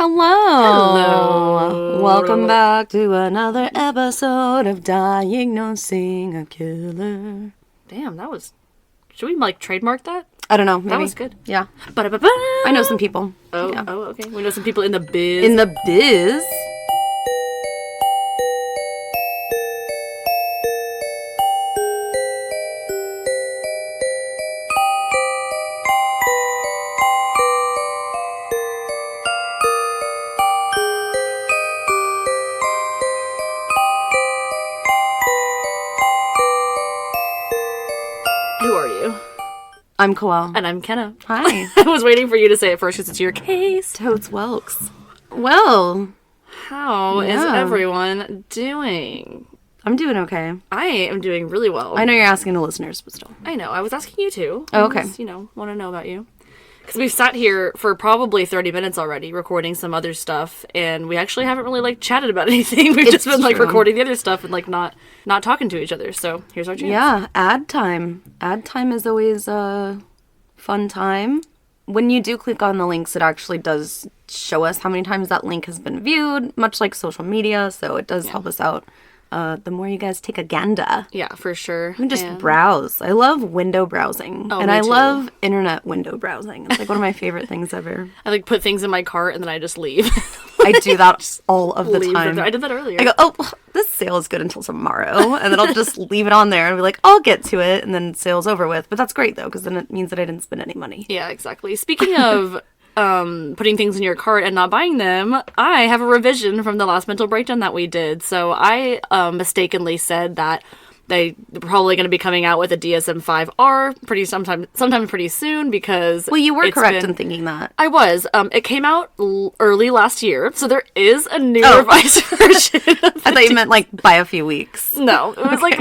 Hello. Welcome back to another episode of Diagnosing a Killer. Damn, that was... Should we, like, trademark that? I don't know. Maybe. That was good. Yeah. Ba-da-ba-ba! I know some people. Oh, yeah. oh, okay. We know some people in the biz. In the biz? Who are you? I'm Koelle. And I'm Kenna. Hi. I was waiting for you to say it first because it's your case. Totes Welks. Well, How is everyone doing? I'm doing okay. I am doing really well. I know you're asking the listeners, but still. I know. I was asking you too. Oh, okay. I just, want to know about you. Because we've sat here for probably 30 minutes already recording some other stuff, and we actually haven't really, like, chatted about anything. We've just been, like, recording the other stuff and, like, not talking to each other. So here's our chance. Yeah, ad time. Ad time is always a fun time. When you do click on the links, it actually does show us how many times that link has been viewed, much like social media, so it does help us out. The more you guys take a gander. Yeah, for sure. You can just browse. I love window browsing. Oh, and me I too. love internet window browsing. It's like one of my favorite things ever. I, like, put things in my cart and then I just leave. I do that all of the time. I did that earlier. I go, oh, this sale is good until tomorrow. And then I'll just leave it on there and be like, I'll get to it. And then sale's over with. But that's great, though, because then it means that I didn't spend any money. Yeah, exactly. Speaking of putting things in your cart and not buying them, I have a revision from the last mental breakdown that we did. So I mistakenly said that they're probably going to be coming out with a DSM-5R sometime pretty soon because... Well, you were correct in thinking that. I was. It came out early last year, so there is a new revised version. I thought you meant, like, by a few weeks. No, it was, like,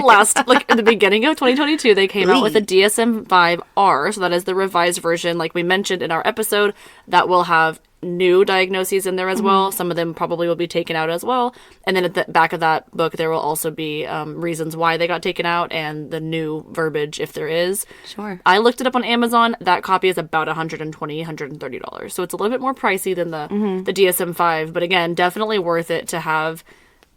at the beginning of 2022, they came out with a DSM-5R, so that is the revised version, like we mentioned in our episode, that will have new diagnoses in there as well. Some of them probably will be taken out as well. And then at the back of that book, there will also be reasons why they got taken out and the new verbiage, if there is. Sure. I looked it up on Amazon. That copy is about $120, $130. So it's a little bit more pricey than the DSM-5. But again, definitely worth it to have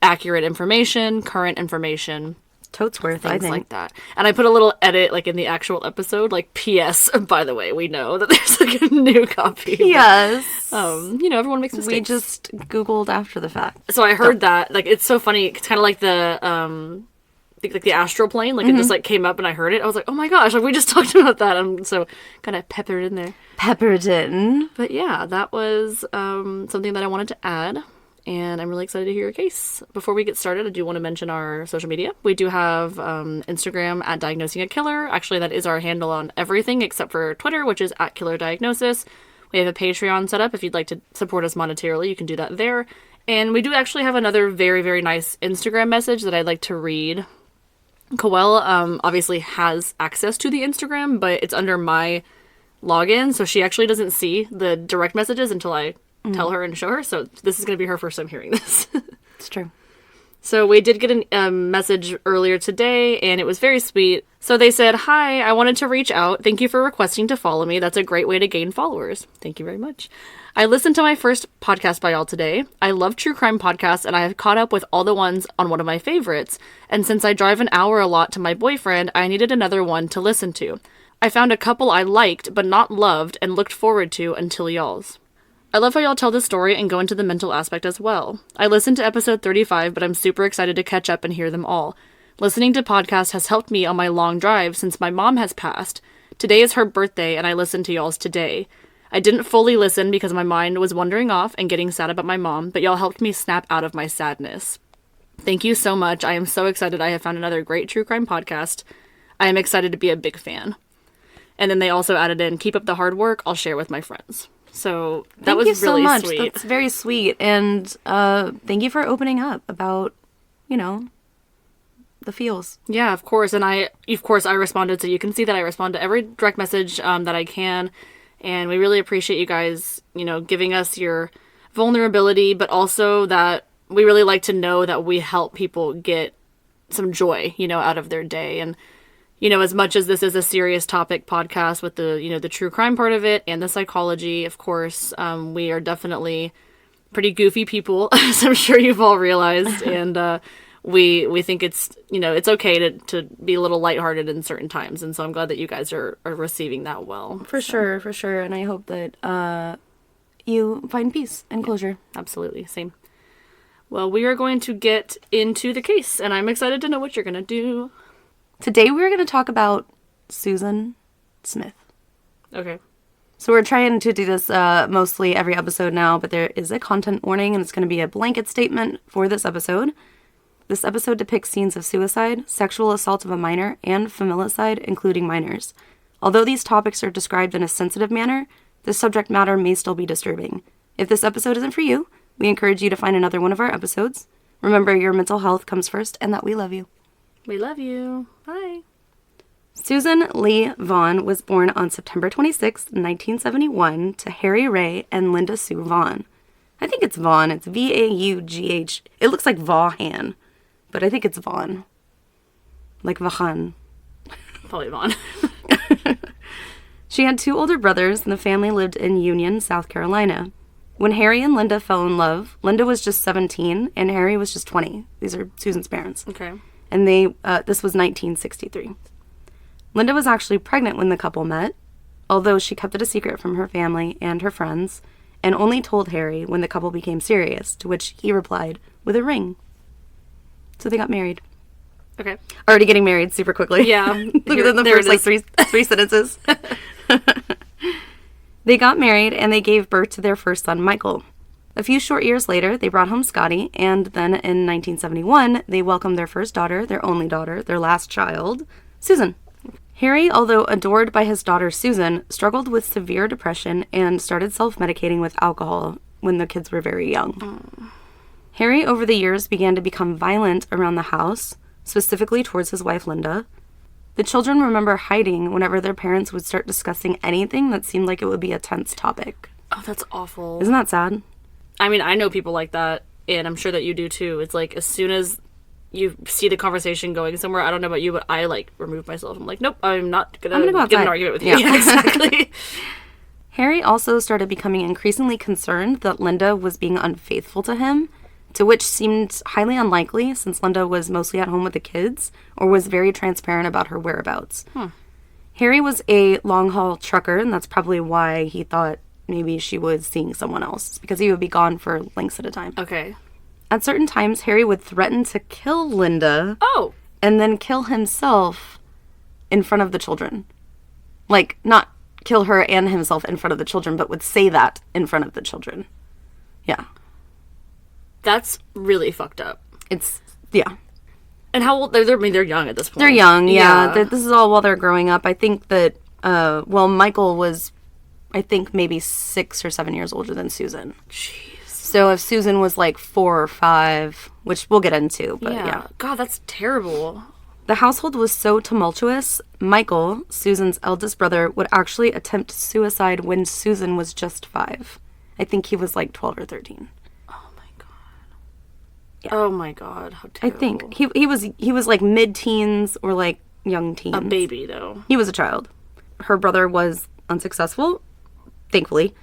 accurate information, current information. Totes worth, I Things think. like that. And I put a little edit, like, in the actual episode, like, P.S. By the way, we know that there's, like, a new copy. Yes. But, everyone makes mistakes. We just Googled after the fact. So I heard that, like, it's so funny. It's kind of like the, like the astral plane. Like, it just, like, came up and I heard it. I was like, oh my gosh, like, we just talked about that. I'm so kind of peppered in there. Peppered in. But yeah, that was something that I wanted to add. And I'm really excited to hear your case. Before we get started, I do want to mention our social media. We do have Instagram at Diagnosing a Killer. Actually, that is our handle on everything except for Twitter, which is at Killer Diagnosis. We have a Patreon set up. If you'd like to support us monetarily, you can do that there. And we do actually have another very, very nice Instagram message that I'd like to read. Koelle obviously has access to the Instagram, but it's under my login, so she actually doesn't see the direct messages until I tell her and show her, so this is going to be her first time hearing this. It's true. So we did get a message earlier today, and it was very sweet. So they said, "Hi, I wanted to reach out. Thank you for requesting to follow me. That's a great way to gain followers." Thank you very much. "I listened to my first podcast by y'all today. I love true crime podcasts, and I have caught up with all the ones on one of my favorites. And since I drive an hour a lot to my boyfriend, I needed another one to listen to. I found a couple I liked, but not loved, and looked forward to until y'all's. I love how y'all tell the story and go into the mental aspect as well. I listened to episode 35, but I'm super excited to catch up and hear them all. Listening to podcasts has helped me on my long drive since my mom has passed. Today is her birthday, and I listened to y'all's today. I didn't fully listen because my mind was wandering off and getting sad about my mom, but y'all helped me snap out of my sadness. Thank you so much. I am so excited I have found another great true crime podcast. I am excited to be a big fan." And then they also added in, "Keep up the hard work. I'll share with my friends." So that was really so much. sweet. That's very sweet. And thank you for opening up about, the feels. Yeah, of course. And I responded. So you can see that I respond to every direct message that I can. And we really appreciate you guys, giving us your vulnerability, but also that we really like to know that we help people get some joy, out of their day. And as much as this is a serious topic podcast with the, the true crime part of it and the psychology, of course, we are definitely pretty goofy people, as I'm sure you've all realized, and we think it's, it's okay to be a little lighthearted in certain times, and so I'm glad that you guys are receiving that well. For sure, and I hope that you find peace and closure. Absolutely, same. Well, we are going to get into the case, and I'm excited to know what you're going to do. Today we're going to talk about Susan Smith. Okay. So we're trying to do this mostly every episode now, but there is a content warning, and it's going to be a blanket statement for this episode. This episode depicts scenes of suicide, sexual assault of a minor, and familicide, including minors. Although these topics are described in a sensitive manner, the subject matter may still be disturbing. If this episode isn't for you, we encourage you to find another one of our episodes. Remember, your mental health comes first, and that we love you. We love you. Bye. Susan Lee Vaughn was born on September 26, 1971, to Harry Ray and Linda Sue Vaughn. I think it's Vaughn. It's Vaugh. It looks like Vaughan, but I think it's Vaughn. Like Vaughan. Probably Vaughn. She had 2 older brothers, and the family lived in Union, South Carolina. When Harry and Linda fell in love, Linda was just 17, and Harry was just 20. These are Susan's parents. Okay. And this was 1963. Linda was actually pregnant when the couple met, although she kept it a secret from her family and her friends, and only told Harry when the couple became serious, to which he replied with a ring. So they got married. Okay. Already getting married super quickly. Yeah. Look at the first, three sentences. They got married, and they gave birth to their first son, Michael. A few short years later, they brought home Scotty, and then in 1971, they welcomed their first daughter, their only daughter, their last child, Susan. Harry, although adored by his daughter Susan, struggled with severe depression and started self-medicating with alcohol when the kids were very young. Harry, over the years, began to become violent around the house, specifically towards his wife, Linda. The children remember hiding whenever their parents would start discussing anything that seemed like it would be a tense topic. Oh, that's awful. Isn't that sad? I mean, I know people like that, and I'm sure that you do too. It's like, as soon as you see the conversation going somewhere, I don't know about you, but I, remove myself. I'm like, nope, I'm not gonna go outside. get an argument with you. Yeah. Exactly. Harry also started becoming increasingly concerned that Linda was being unfaithful to him, to which seemed highly unlikely since Linda was mostly at home with the kids or was very transparent about her whereabouts. Harry was a long-haul trucker, and that's probably why he thought maybe she was seeing someone else, because he would be gone for lengths at a time. Okay. At certain times, Harry would threaten to kill Linda and then kill himself in front of the children. Like, not kill her and himself in front of the children, but would say that in front of the children. Yeah. That's really fucked up. Yeah. And how old? They're young at this point. They're young, yeah. This is all while they're growing up. I think that, Michael was, I think, maybe 6 or 7 years older than Susan. Jeez. So if Susan was 4 or 5, which we'll get into, but yeah. God, that's terrible. The household was so tumultuous, Michael, Susan's eldest brother, would actually attempt suicide when Susan was just 5. I think he was 12 or 13. Yeah. Oh my god, how terrible. I think he was mid-teens or young teens. A baby though. He was a child. Her brother was unsuccessful, thankfully,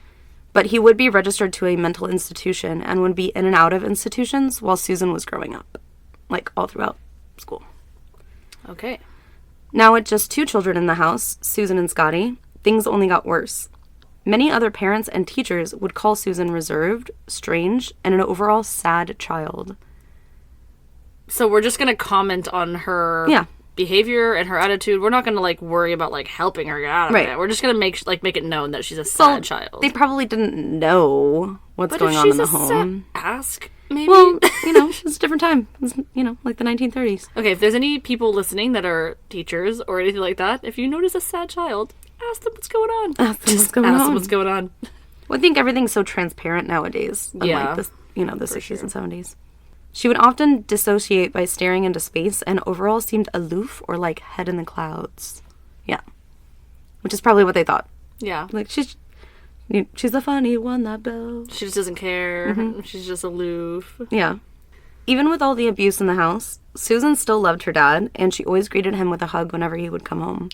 but he would be registered to a mental institution and would be in and out of institutions while Susan was growing up, all throughout school. Okay. Now with just 2 children in the house, Susan and Scotty, things only got worse. Many other parents and teachers would call Susan reserved, strange, and an overall sad child. So we're just going to comment on her behavior and her attitude. We're not going to worry about helping her get out of it. We're just going to make it known that she's a sad child. They probably didn't know what's going on in the home. Ask maybe. Well, it's a different time. It's, the 1930s. Okay, if there's any people listening that are teachers or anything like that, if you notice a sad child, ask them what's going on. Ask them what's going on. Well, I think everything's so transparent nowadays. Unlike the 60s and 70s. She would often dissociate by staring into space and overall seemed aloof or head in the clouds. Yeah. Which is probably what they thought. Yeah. She's the funny one, that Belle. She just doesn't care. Mm-hmm. She's just aloof. Yeah. Even with all the abuse in the house, Susan still loved her dad, and she always greeted him with a hug whenever he would come home.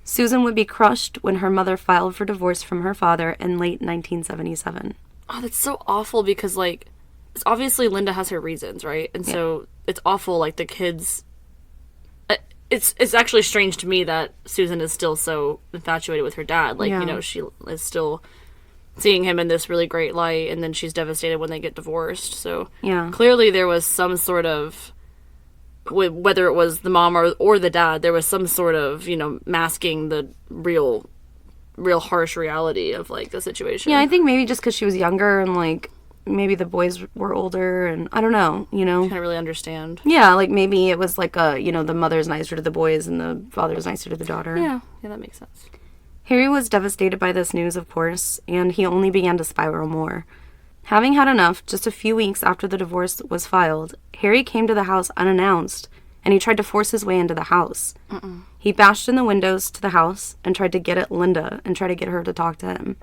Susan would be crushed when her mother filed for divorce from her father in late 1977. Oh, that's so awful because, like, obviously Linda has her reasons, right? And so it's awful, like, the kids... It's actually strange to me that Susan is still so infatuated with her dad. Like, Yeah. you know, she is still seeing him in this really great light, and then she's devastated when they get divorced. So Yeah. clearly there was some sort of... Whether it was the mom or the dad, there was some sort of, you know, masking the real harsh reality of, like, the situation. Yeah, I think maybe just because she was younger and, like, maybe the boys were older and I don't know, you know? Can't really understand. Yeah, like maybe it was like you know, the mother's nicer to the boys and the father's nicer to the daughter. Yeah, that makes sense. Harry was devastated by this news, of course, and he only began to spiral more. Having had enough, just a few weeks after the divorce was filed, Harry came to the house unannounced, and he tried to force his way into the house. He bashed in the windows to the house and tried to get at Linda and try to get her to talk to him.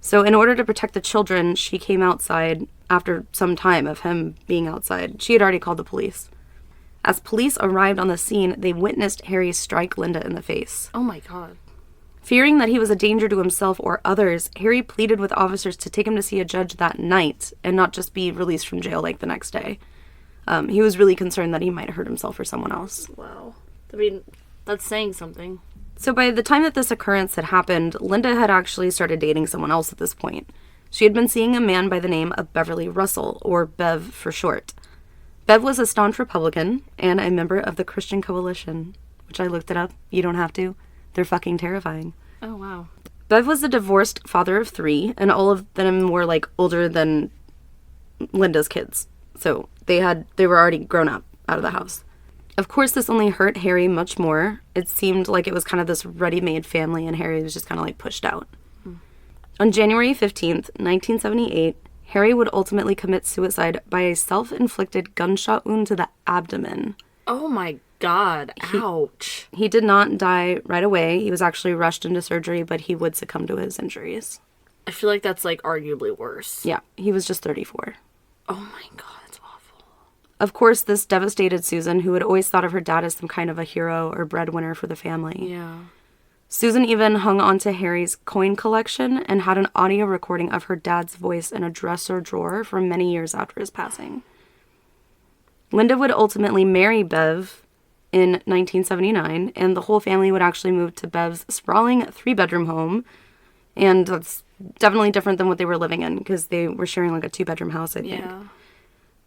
So in order to protect the children, she came outside after some time of him being outside. She had already called the police. As police arrived on the scene, they witnessed Harry strike Linda in the face. Oh my god. Fearing that he was a danger to himself or others, Harry pleaded with officers to take him to see a judge that night and not just be released from jail like the next day. He was really concerned that he might hurt himself or someone else. Wow. I mean, that's saying something. So by the time that this occurrence had happened, Linda had actually started dating someone else at this point. She had been seeing a man by the name of Beverly Russell, or Bev for short. Bev was a staunch Republican and a member of the Christian Coalition, which I looked it up. You don't have to. They're fucking terrifying. Oh, wow. Bev was a divorced father of 3, and all of them were, like, older than Linda's kids. So they were already grown up out of the house. Of course, this only hurt Harry much more. It seemed like it was kind of this ready-made family, and Harry was just kind of, like, pushed out. On January 15th, 1978, Harry would ultimately commit suicide by a self-inflicted gunshot wound to the abdomen. Oh my god. Ouch. He did not die right away. He was actually rushed into surgery, but he would succumb to his injuries. I feel like that's, like, arguably worse. Yeah, he was just 34. Oh my god, that's awful. Of course, this devastated Susan, who had always thought of her dad as some kind of a hero or breadwinner for the family. Yeah. Susan even hung on to Harry's coin collection and had an audio recording of her dad's voice in a dresser drawer for many years after his passing. Linda would ultimately marry Bev in 1979, and the whole family would actually move to Bev's sprawling 3-bedroom home. And that's definitely different than what they were living in, because they were sharing like a 2-bedroom house, I think. Yeah.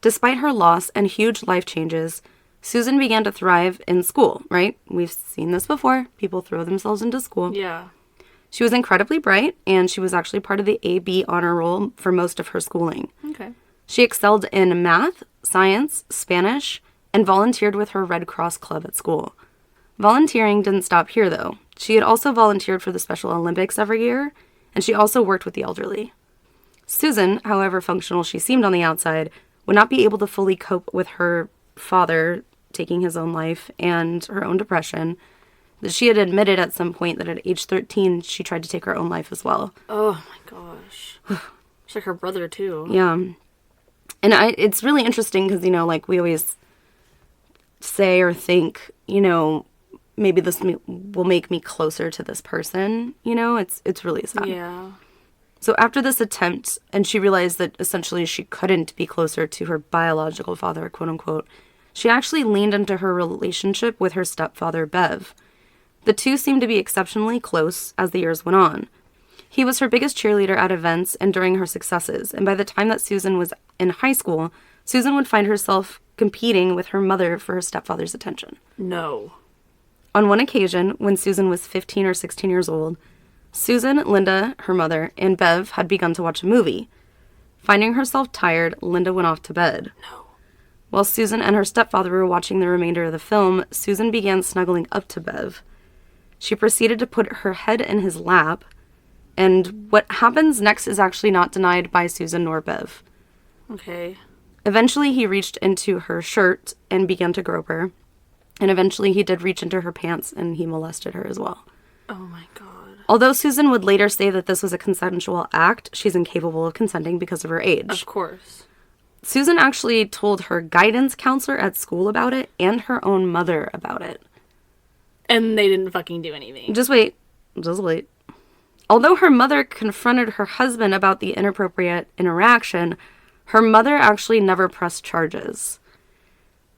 Despite her loss and huge life changes, Susan began to thrive in school, right? We've seen this before. People throw themselves into school. Yeah. She was incredibly bright, and she was actually part of the AB honor roll for most of her schooling. Okay. She excelled in math, science, Spanish, and volunteered with her Red Cross Club at school. Volunteering didn't stop here, though. She had also volunteered for the Special Olympics every year, and she also worked with the elderly. Susan, however functional she seemed on the outside, would not be able to fully cope with her father taking his own life and her own depression. She had admitted at some point that at age 13, she tried to take her own life as well. Oh my gosh. It's like her brother, too. Yeah. And it's really interesting because, you know, like we always say or think, you know, maybe this will make me closer to this person. You know, it's really sad. Yeah. So after this attempt, and she realized that essentially she couldn't be closer to her biological father, quote unquote, she actually leaned into her relationship with her stepfather, Bev. The two seemed to be exceptionally close as the years went on. He was her biggest cheerleader at events and during her successes, and by the time that Susan was in high school, Susan would find herself competing with her mother for her stepfather's attention. No. On one occasion, when Susan was 15 or 16 years old, Susan, Linda, her mother, and Bev had begun to watch a movie. Finding herself tired, Linda went off to bed. No. While Susan and her stepfather were watching the remainder of the film, Susan began snuggling up to Bev. She proceeded to put her head in his lap, and what happens next is actually not denied by Susan nor Bev. Okay. Eventually, he reached into her shirt and began to grope her, and eventually he did reach into her pants and he molested her as well. Oh my god. Although Susan would later say that this was a consensual act, she's incapable of consenting because of her age. Of course. Susan actually told her guidance counselor at school about it and her own mother about it. And they didn't fucking do anything. Just wait. Just wait. Although her mother confronted her husband about the inappropriate interaction, her mother actually never pressed charges.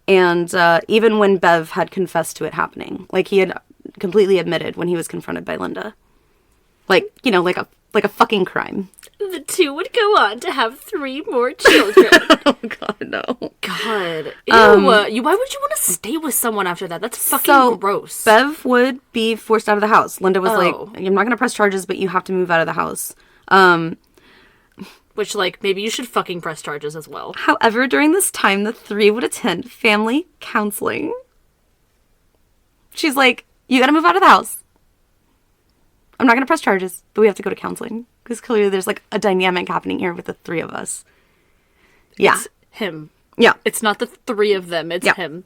And even when Bev had confessed to it happening, like he had completely admitted when he was confronted by Linda. Like, you know, like a fucking crime. The two would go on to have 3 more children. Oh, God, no. God. Ew. Why would you want to stay with someone after that? That's fucking gross. Bev would be forced out of the house. Linda was like, I'm not going to press charges, but you have to move out of the house. Which, like, maybe you should fucking press charges as well. However, during this time, the 3 would attend family counseling. She's like, you got to move out of the house. I'm not going to press charges, but we have to go to counseling. Because clearly there's, like, a dynamic happening here with the 3 of us. Yeah. It's him. Yeah. It's not the 3 of them. It's him.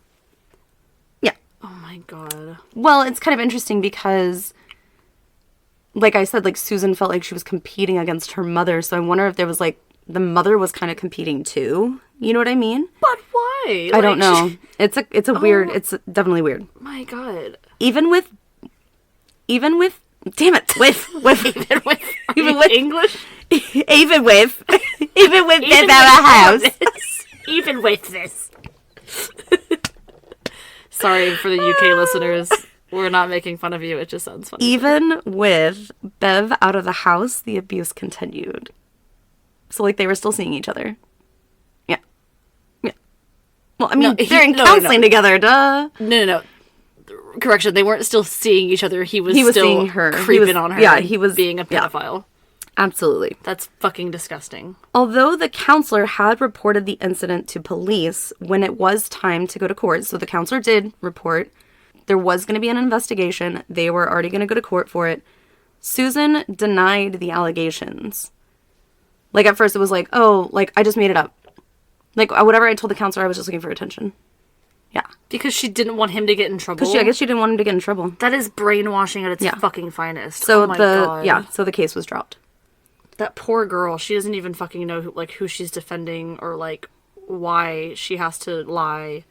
Yeah. Oh, my God. Well, it's kind of interesting because, like I said, like, Susan felt like she was competing against her mother. So I wonder if there was, like, the mother was kind of competing, too. You know what I mean? But why? I don't know. It's a weird, it's definitely weird. My God. Even with, damn it, with even with English? even with Bev out of house. Even with this. Sorry for the UK listeners. We're not making fun of you. It just sounds funny. Even with Bev out of the house, the abuse continued. So, like, they were still seeing each other. Yeah. Yeah. Well, I mean, they're in counseling together, duh. No. Correction, they weren't still seeing each other. He was still seeing her. Creeping on her. Yeah, he was being a pedophile. Yeah. Absolutely. That's fucking disgusting. Although the counselor had reported the incident to police when it was time to go to court, so the counselor did report, there was going to be an investigation. They were already going to go to court for it. Susan denied the allegations. Like, at first it was like, oh, like, I just made it up. Like, whatever I told the counselor, I was just looking for attention. Yeah. Because she didn't want him to get in trouble? Because I guess she didn't want him to get in trouble. That is brainwashing at its fucking finest. So oh my God. Yeah, so the case was dropped. That poor girl, she doesn't even fucking know who she's defending or, like, why she has to lie.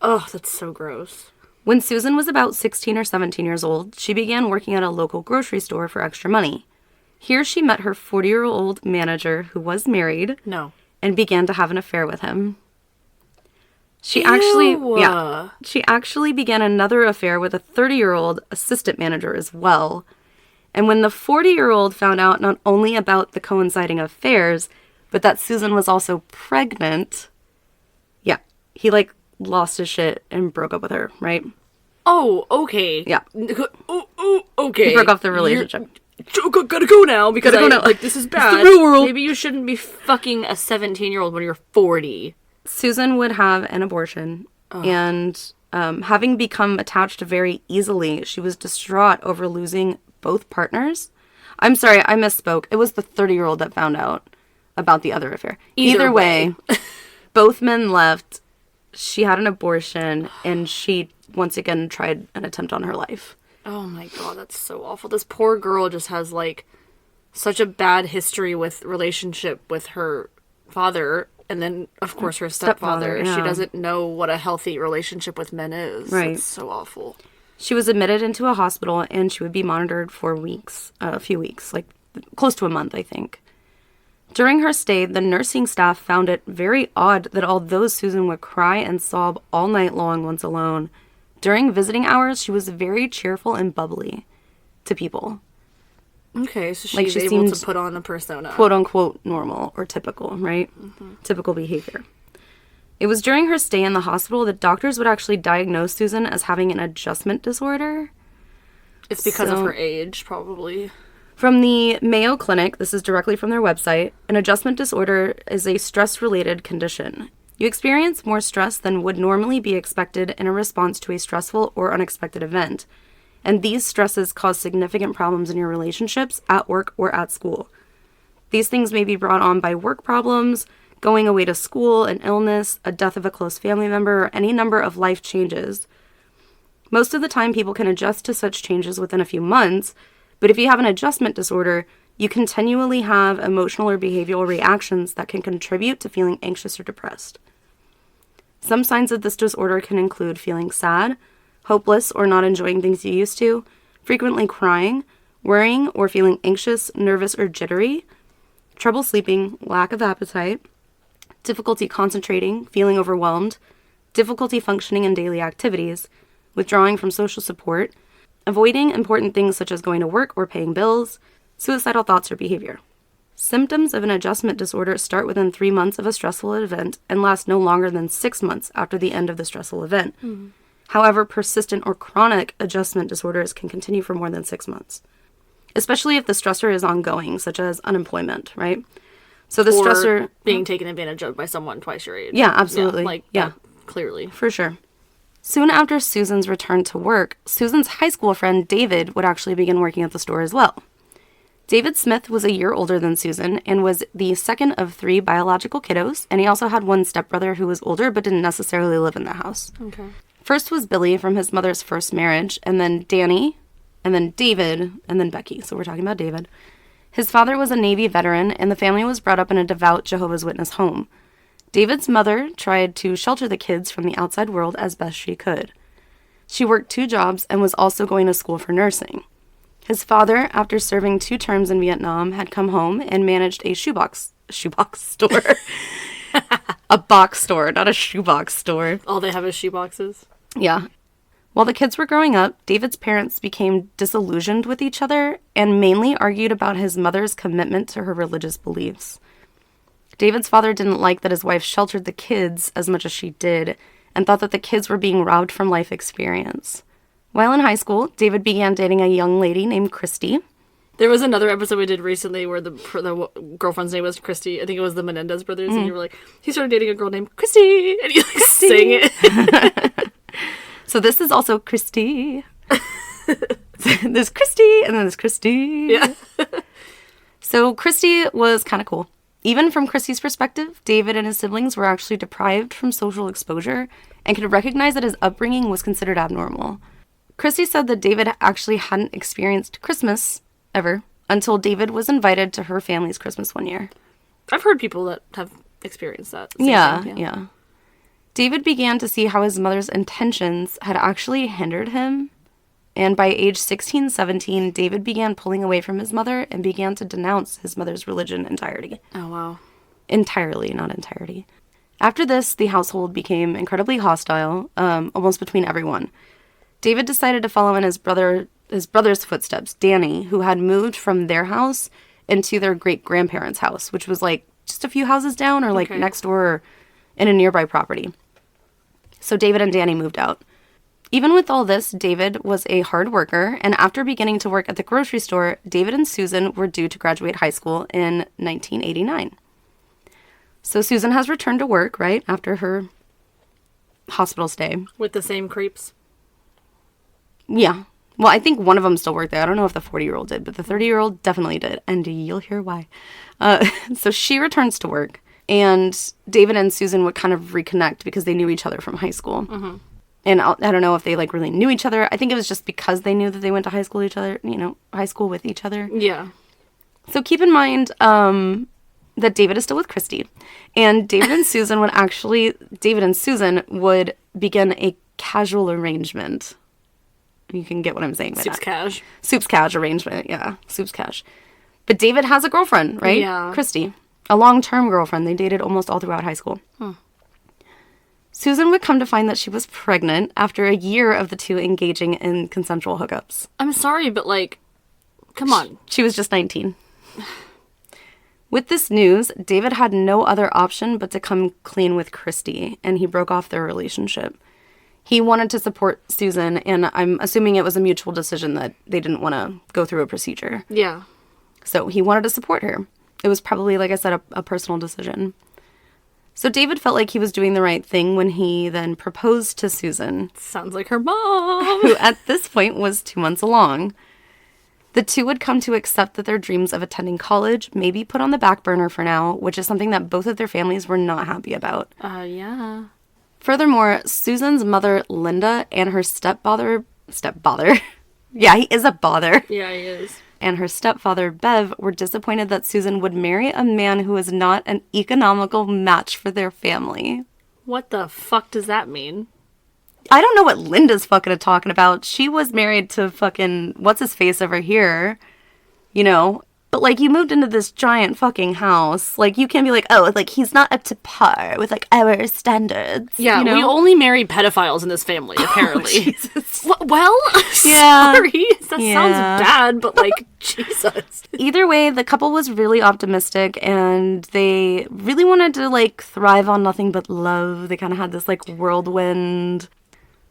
Oh, that's so gross. When Susan was about 16 or 17 years old, she began working at a local grocery store for extra money. Here she met her 40-year-old manager, who was married, and began to have an affair with him. She actually began another affair with a 30-year-old assistant manager as well. And when the 40-year-old found out not only about the coinciding affairs, but that Susan was also pregnant, he, like, lost his shit and broke up with her, right? Oh, okay. Yeah. Oh, okay. He broke off the relationship. Gotta go now because like, this is bad. It's the real world. Maybe you shouldn't be fucking a 17-year-old when you're 40. Susan would have an abortion, and having become attached very easily, she was distraught over losing both partners. I'm sorry, I misspoke. It was the 30-year-old that found out about the other affair. Either way, both men left. She had an abortion, and she once again tried an attempt on her life. Oh my God, that's so awful. This poor girl just has, like, such a bad history with relationship with her father, and then, of course, her stepfather. Yeah. She doesn't know what a healthy relationship with men is. Right. It's so awful. She was admitted into a hospital, and she would be monitored for a few weeks, like close to a month, I think. During her stay, the nursing staff found it very odd that although Susan would cry and sob all night long once alone, during visiting hours, she was very cheerful and bubbly to people. Okay, so she's like she able seemed, to put on a persona. Quote unquote normal or typical, right? Mm-hmm. Typical behavior. It was during her stay in the hospital that doctors would actually diagnose Susan as having an adjustment disorder. It's because of her age, probably. From the Mayo Clinic, this is directly from their website, an adjustment disorder is a stress-related condition. You experience more stress than would normally be expected in a response to a stressful or unexpected event. And these stresses cause significant problems in your relationships, at work, or at school. These things may be brought on by work problems, going away to school, an illness, a death of a close family member, or any number of life changes. Most of the time, people can adjust to such changes within a few months, but if you have an adjustment disorder, you continually have emotional or behavioral reactions that can contribute to feeling anxious or depressed. Some signs of this disorder can include feeling sad, hopeless, or not enjoying things you used to, frequently crying, worrying or feeling anxious, nervous, or jittery, trouble sleeping, lack of appetite, difficulty concentrating, feeling overwhelmed, difficulty functioning in daily activities, withdrawing from social support, avoiding important things such as going to work or paying bills, suicidal thoughts or behavior. Symptoms of an adjustment disorder start within 3 months of a stressful event and last no longer than 6 months after the end of the stressful event. However, persistent or chronic adjustment disorders can continue for more than 6 months, especially if the stressor is ongoing, such as unemployment, right? So the stressor... being taken advantage of by someone twice your age. Yeah, absolutely. That, clearly. For sure. Soon after Susan's return to work, Susan's high school friend David would actually begin working at the store as well. David Smith was a year older than Susan and was the second of 3 biological kiddos, and he also had one stepbrother who was older but didn't necessarily live in the house. Okay. First was Billy from his mother's first marriage, and then Danny, and then David, and then Becky. So we're talking about David. His father was a Navy veteran, and the family was brought up in a devout Jehovah's Witness home. David's mother tried to shelter the kids from the outside world as best she could. She worked 2 jobs and was also going to school for nursing. His father, after serving 2 terms in Vietnam, had come home and managed a shoebox store. A box store, not a shoebox store. All they have is shoeboxes? Yeah. While the kids were growing up, David's parents became disillusioned with each other and mainly argued about his mother's commitment to her religious beliefs. David's father didn't like that his wife sheltered the kids as much as she did and thought that the kids were being robbed from life experience. While in high school, David began dating a young lady named Christy. There was another episode we did recently where the girlfriend's name was Christy. I think it was the Menendez brothers, and you were like, he started dating a girl named Christy, and you like sang it. So this is also Christy. There's Christy, and then there's Christy. Yeah. So Christy was kind of cool. Even from Christy's perspective, David and his siblings were actually deprived from social exposure and could recognize that his upbringing was considered abnormal. Christy said that David actually hadn't experienced Christmas ever until David was invited to her family's Christmas one year. I've heard people that have experienced that. Yeah. David began to see how his mother's intentions had actually hindered him. And by age 16, 17, David began pulling away from his mother and began to denounce his mother's religion entirely. Oh, wow. Entirely, not entirety. After this, the household became incredibly hostile, almost between everyone. David decided to follow in his brother's footsteps, Danny, who had moved from their house into their great-grandparents' house, which was like just a few houses down or like next door or in a nearby property. So David and Danny moved out. Even with all this, David was a hard worker, and after beginning to work at the grocery store, David and Susan were due to graduate high school in 1989. So Susan has returned to work, right, after her hospital stay. With the same creeps? Yeah. Well, I think one of them still worked there. I don't know if the 40-year-old did, but the 30-year-old definitely did, and you'll hear why. So she returns to work, and David and Susan would kind of reconnect because they knew each other from high school. Mm-hmm. And I don't know if they, like, really knew each other. I think it was just because they knew that they went to high school with each other. Yeah. So keep in mind that David is still with Christy. And David and Susan would begin a casual arrangement. You can get what I'm saying by Soup's that. cash. Soup's cash arrangement, yeah. Soup's cash. But David has a girlfriend, right? Yeah. Christy. A long-term girlfriend. They dated almost all throughout high school. Susan would come to find that she was pregnant after a year of the two engaging in consensual hookups. I'm sorry, but, like, come on. She was just 19. With this news, David had no other option but to come clean with Christy, and he broke off their relationship. He wanted to support Susan, and I'm assuming it was a mutual decision that they didn't want to go through a procedure. Yeah. So he wanted to support her. It was probably, like I said, a personal decision. So David felt like he was doing the right thing when he then proposed to Susan. Sounds like her mom. Who at this point was 2 months along. The two would come to accept that their dreams of attending college may be put on the back burner for now, which is something that both of their families were not happy about. Yeah. Furthermore, Susan's mother, Linda, and her stepfather, yeah, he is a bother. Yeah, he is. And her stepfather, Bev, were disappointed that Susan would marry a man who was not an economical match for their family. What the fuck does that mean? I don't know what Linda's fucking talking about. She was married to fucking what's-his-face over here. you know? But, like, you moved into this giant fucking house. Like, you can't be like, oh, like, he's not up to par with, like, our standards. Yeah, you know? we only marry pedophiles in this family, apparently. Jesus. Well, Yeah. sorry. That Yeah. sounds bad, but, like, Jesus. Either way, the couple was really optimistic, and they really wanted to, like, thrive on nothing but love. They kind of had this, like, whirlwind.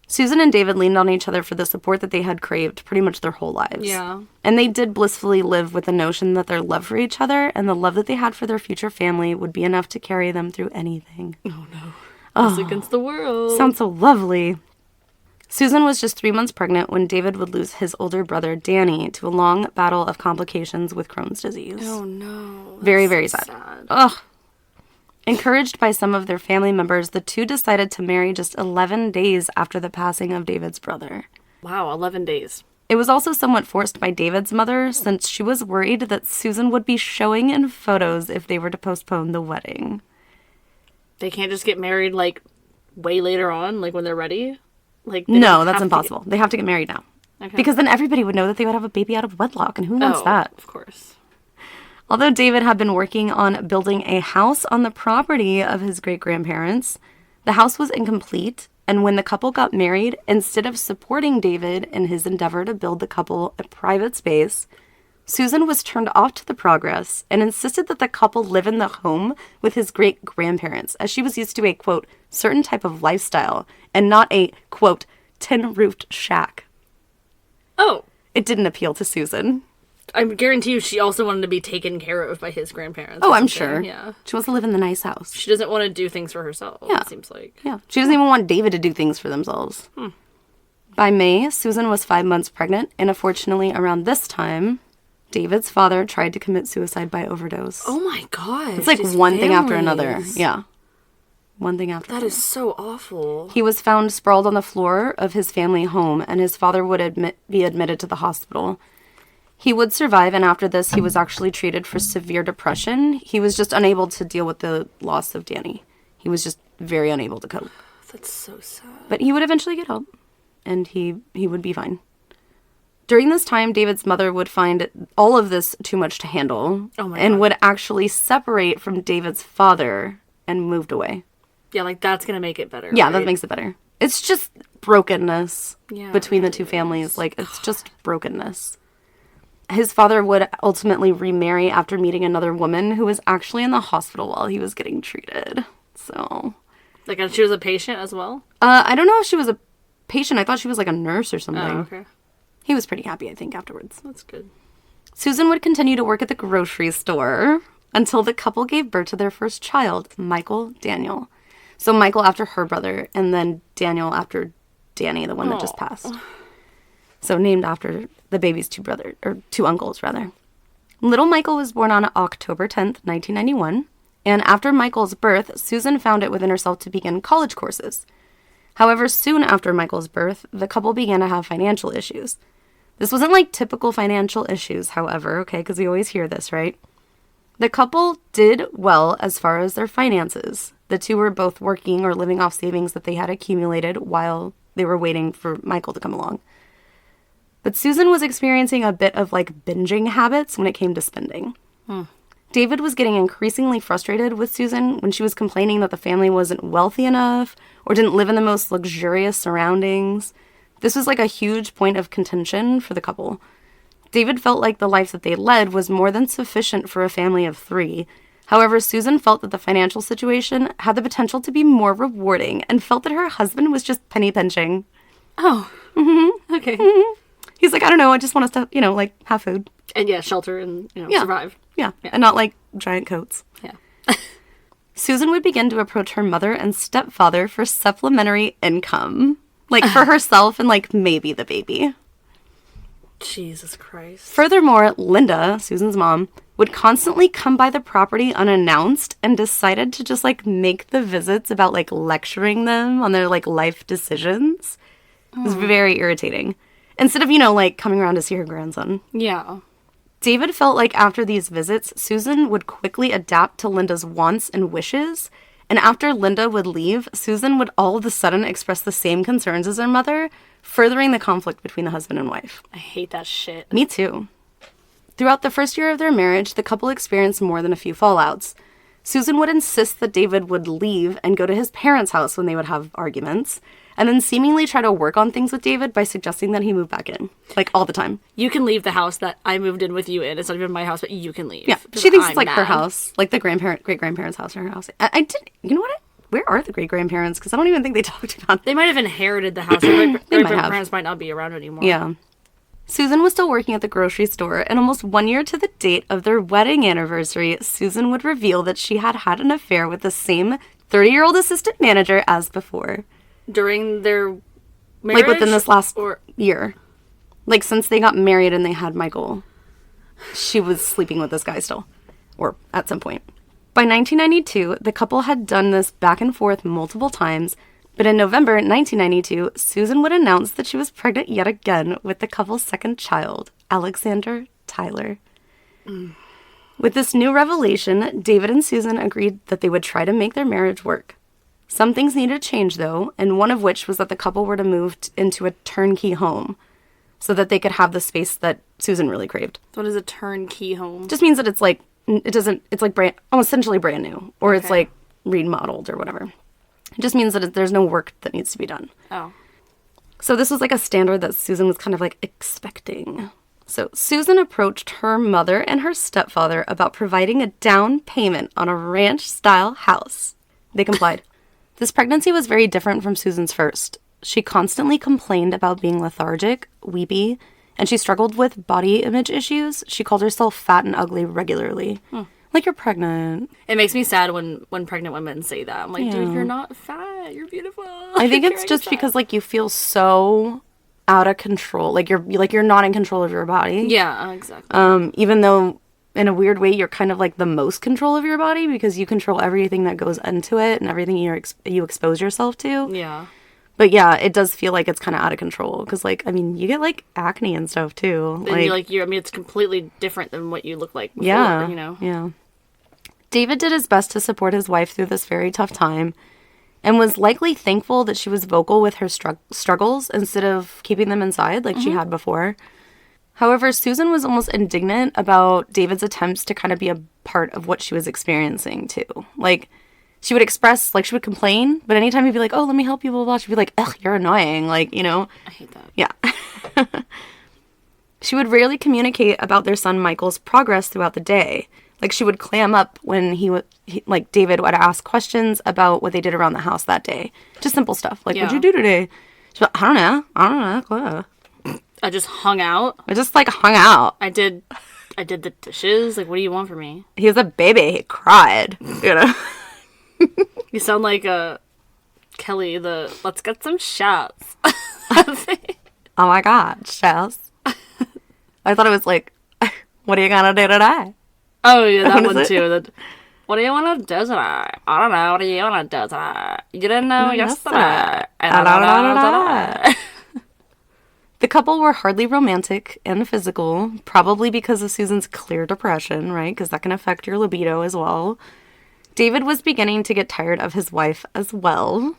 Susan and David leaned on each other for the support that they had craved pretty much their whole lives. Yeah. And they did blissfully live with the notion that their love for each other and the love that they had for their future family would be enough to carry them through anything. Oh, no. Us against the world. Sounds so lovely. Susan was just 3 months pregnant when David would lose his older brother, Danny, to a long battle of complications with Crohn's disease. Oh, no. That's Very, very so sad. Ugh. Encouraged by some of their family members, the two decided to marry just 11 days after the passing of David's brother. Wow, 11 days. It was also somewhat forced by David's mother, since she was worried that Susan would be showing in photos if they were to postpone the wedding. They can't just get married, like, way later on, like, when they're ready? Like, No, that's impossible. They have to get married now. Okay. Because then everybody would know that they would have a baby out of wedlock, and who wants that? Of course. Although David had been working on building a house on the property of his great-grandparents, the house was incomplete, and when the couple got married, instead of supporting David in his endeavor to build the couple a private space, Susan was turned off to the progress and insisted that the couple live in the home with his great-grandparents, as she was used to a, quote, certain type of lifestyle, and not a, quote, tin-roofed shack. Oh. It didn't appeal to Susan. I guarantee you she also wanted to be taken care of by his grandparents. Oh, or I'm something. sure. Yeah. She wants to live in the nice house. She doesn't want to do things for herself, Yeah. it seems like. Yeah. She doesn't even want David to do things for themselves. By May, Susan was 5 months pregnant, and unfortunately, around this time, David's father tried to commit suicide by overdose. Oh my god. It's like one thing after another. Yeah. One thing after That is so awful. He was found sprawled on the floor of his family home, and his father would be admitted to the hospital. He would survive, and after this, he was actually treated for severe depression. He was just unable to deal with the loss of Danny. He was just very unable to cope. That's so sad. But he would eventually get help, and he would be fine. During this time, David's mother would find all of this too much to handle, and would actually separate from David's father and moved away. Yeah, like, that's gonna make it better. Yeah, right? that makes it better. It's just brokenness Yeah, between the it two is. families. Like, it's just brokenness. His father would ultimately remarry after meeting another woman who was actually in the hospital while he was getting treated. So, Like, she was a patient as well? I don't know if she was a patient. I thought she was like a nurse or something. Oh, okay. He was pretty happy, I think, afterwards. That's good. Susan would continue to work at the grocery store until the couple gave birth to their first child, Michael Daniel. So Michael after her brother, and then Daniel after Danny, the one that just passed. So named after the baby's two uncles, rather. Little Michael was born on October 10th, 1991, and after Michael's birth, Susan found it within herself to begin college courses. However, soon after Michael's birth, the couple began to have financial issues. This wasn't like typical financial issues, however, okay, because we always hear this, right? The couple did well as far as their finances. The two were both working or living off savings that they had accumulated while they were waiting for Michael to come along. But Susan was experiencing a bit of like binging habits when it came to spending. David was getting increasingly frustrated with Susan when she was complaining that the family wasn't wealthy enough or didn't live in the most luxurious surroundings. This was like a huge point of contention for the couple. David felt like the life that they led was more than sufficient for a family of 3. However, Susan felt that the financial situation had the potential to be more rewarding and felt that her husband was just penny pinching. Oh. Okay. He's like, I don't know, I just want us to, like, have food. And yeah, shelter and, Yeah. survive. Yeah, and not like giant coats. Yeah. Susan would begin to approach her mother and stepfather for supplementary income. Like, for herself and, like, maybe the baby. Jesus Christ. Furthermore, Linda, Susan's mom, would constantly come by the property unannounced and decided to just, like, make the visits about, like, lecturing them on their, like, life decisions. It was very irritating. Instead of, like, coming around to see her grandson. Yeah. David felt like after these visits, Susan would quickly adapt to Linda's wants and wishes. And after Linda would leave, Susan would all of a sudden express the same concerns as her mother, furthering the conflict between the husband and wife. I hate that shit. Me too. Throughout the first year of their marriage, the couple experienced more than a few fallouts. Susan would insist that David would leave and go to his parents' house when they would have arguments, and then seemingly try to work on things with David by suggesting that he move back in, like all the time. You can leave the house that I moved in with you in. It's not even my house, but you can leave. Yeah, she thinks it's like her house, like the great-grandparents' house or her house. I did, you know what? Where are the great-grandparents? Because I don't even think they talked about it. They might have inherited the house. Their great-grandparents might not be around anymore. Yeah. Susan was still working at the grocery store, and almost 1 year to the date of their wedding anniversary, Susan would reveal that she had had an affair with the same 30-year-old assistant manager as before. During their marriage? Like within this last year. Like since they got married and they had Michael, she was sleeping with this guy still. Or at some point. By 1992, the couple had done this back and forth multiple times, but in November 1992, Susan would announce that she was pregnant yet again with the couple's second child, Alexander Tyler. With this new revelation, David and Susan agreed that they would try to make their marriage work. Some things needed to change, though, and one of which was that the couple were to move into a turnkey home so that they could have the space that Susan really craved. What is a turnkey home? Just means that it's like, it's like essentially brand new, or it's like remodeled or whatever. It just means that there's no work that needs to be done. Oh. So this was like a standard that Susan was kind of like expecting. So Susan approached her mother and her stepfather about providing a down payment on a ranch-style house. They complied. This pregnancy was very different from Susan's first. She constantly complained about being lethargic, weepy, and she struggled with body image issues. She called herself fat and ugly regularly. Like, you're pregnant. It makes me sad when pregnant women say that. I'm like, dude, you're not fat. You're beautiful. I think it's just because, like, you feel so out of control. Like, you're not in control of your body. Yeah, exactly. Even though, in a weird way, you're kind of, like, the most control of your body because you control everything that goes into it and everything you expose yourself to. Yeah. But, yeah, it does feel like it's kind of out of control. Because, like, I mean, you get, like, acne and stuff, too. And it's completely different than what you look like before, yeah, you know? Yeah. David did his best to support his wife through this very tough time and was likely thankful that she was vocal with her struggles instead of keeping them inside like she had before. However, Susan was almost indignant about David's attempts to kind of be a part of what she was experiencing, too. Like, she would express, like, she would complain, but anytime he'd be like, oh, let me help you, blah, blah, blah, she'd be like, ugh, you're annoying, like, you know? I hate that. Yeah. She would rarely communicate about their son Michael's progress throughout the day. Like, she would clam up when David would ask questions about what they did around the house that day. Just simple stuff. Like, what'd you do today? She's like, I don't know. I just hung out. I just, like, hung out. I did the dishes. Like, what do you want from me? He was a baby. He cried, you know? You sound like Kelly, let's get some shots. Oh, my God. Shots. I thought it was like, what are you gonna do today? Oh, yeah, that one too. What do you want to do today? I don't know. What do you want to do today? You didn't know yesterday. I don't know today. The couple were hardly romantic and physical, probably because of Susan's clear depression, right? Because that can affect your libido as well. David was beginning to get tired of his wife as well.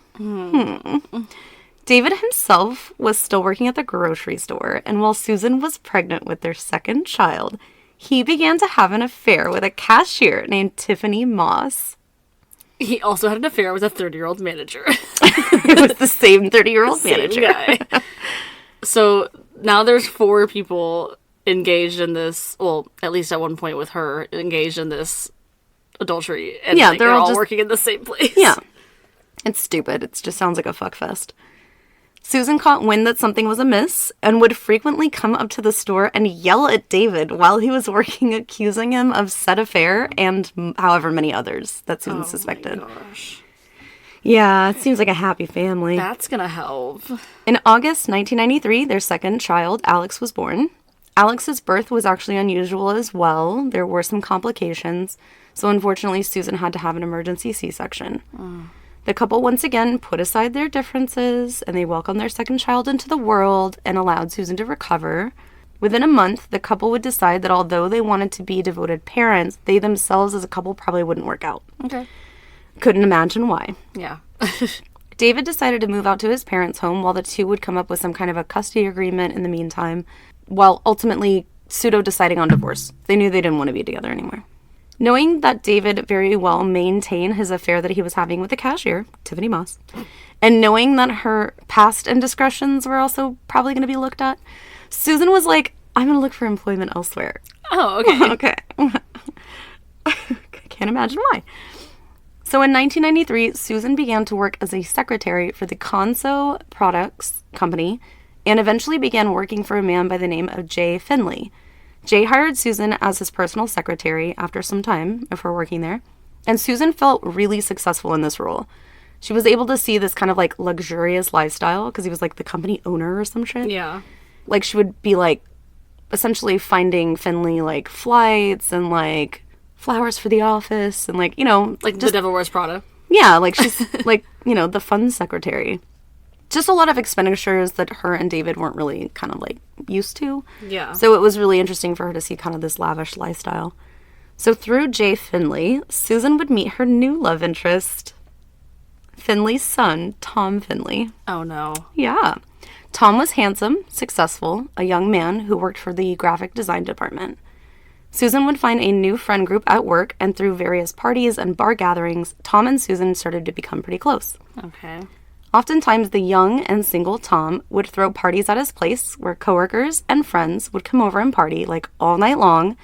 David himself was still working at the grocery store, and while Susan was pregnant with their second child, he began to have an affair with a cashier named Tiffany Moss. He also had an affair with a 30-year-old manager. It was the same 30-year-old manager. Guy. So now there's 4 people engaged in this, well, at least at one point with her, engaged in this adultery. And yeah, they're all working in the same place. Yeah. It's stupid. It just sounds like a fuckfest. Susan caught wind that something was amiss and would frequently come up to the store and yell at David while he was working, accusing him of said affair and however many others that Susan suspected. Oh my gosh. Yeah, it seems like a happy family. That's gonna help. In August 1993, their second child, Alex, was born. Alex's birth was actually unusual as well. There were some complications, so unfortunately Susan had to have an emergency C-section. The couple once again put aside their differences, and they welcomed their second child into the world and allowed Susan to recover. Within a month, the couple would decide that although they wanted to be devoted parents, they themselves as a couple probably wouldn't work out. Okay. Couldn't imagine why. Yeah. David decided to move out to his parents' home while the two would come up with some kind of a custody agreement in the meantime, while ultimately pseudo-deciding on divorce. They knew they didn't want to be together anymore. Knowing that David very well maintained his affair that he was having with the cashier, Tiffany Moss, and knowing that her past indiscretions were also probably going to be looked at, Susan was like, I'm going to look for employment elsewhere. Oh, okay. Okay. Can't imagine why. So in 1993, Susan began to work as a secretary for the Conso Products Company and eventually began working for a man by the name of Jay Finley. Jay hired Susan as his personal secretary after some time of her working there, and Susan felt really successful in this role. She was able to see this kind of like luxurious lifestyle because he was like the company owner or some shit. Yeah. Like she would be like essentially finding Finley like flights and like flowers for the office and like, you know, Like the Devil Wears Prada. yeah, like she's like, you know, the fun secretary. Just a lot of expenditures that her and David weren't really kind of like used to. Yeah. So it was really interesting for her to see kind of this lavish lifestyle. So through Jay Finley, Susan would meet her new love interest, Finley's son, Tom Finley. Oh, no. Yeah. Tom was handsome, successful, a young man who worked for the graphic design department. Susan would find a new friend group at work, and through various parties and bar gatherings, Tom and Susan started to become pretty close. Okay. Oftentimes, the young and single Tom would throw parties at his place where coworkers and friends would come over and party like all night long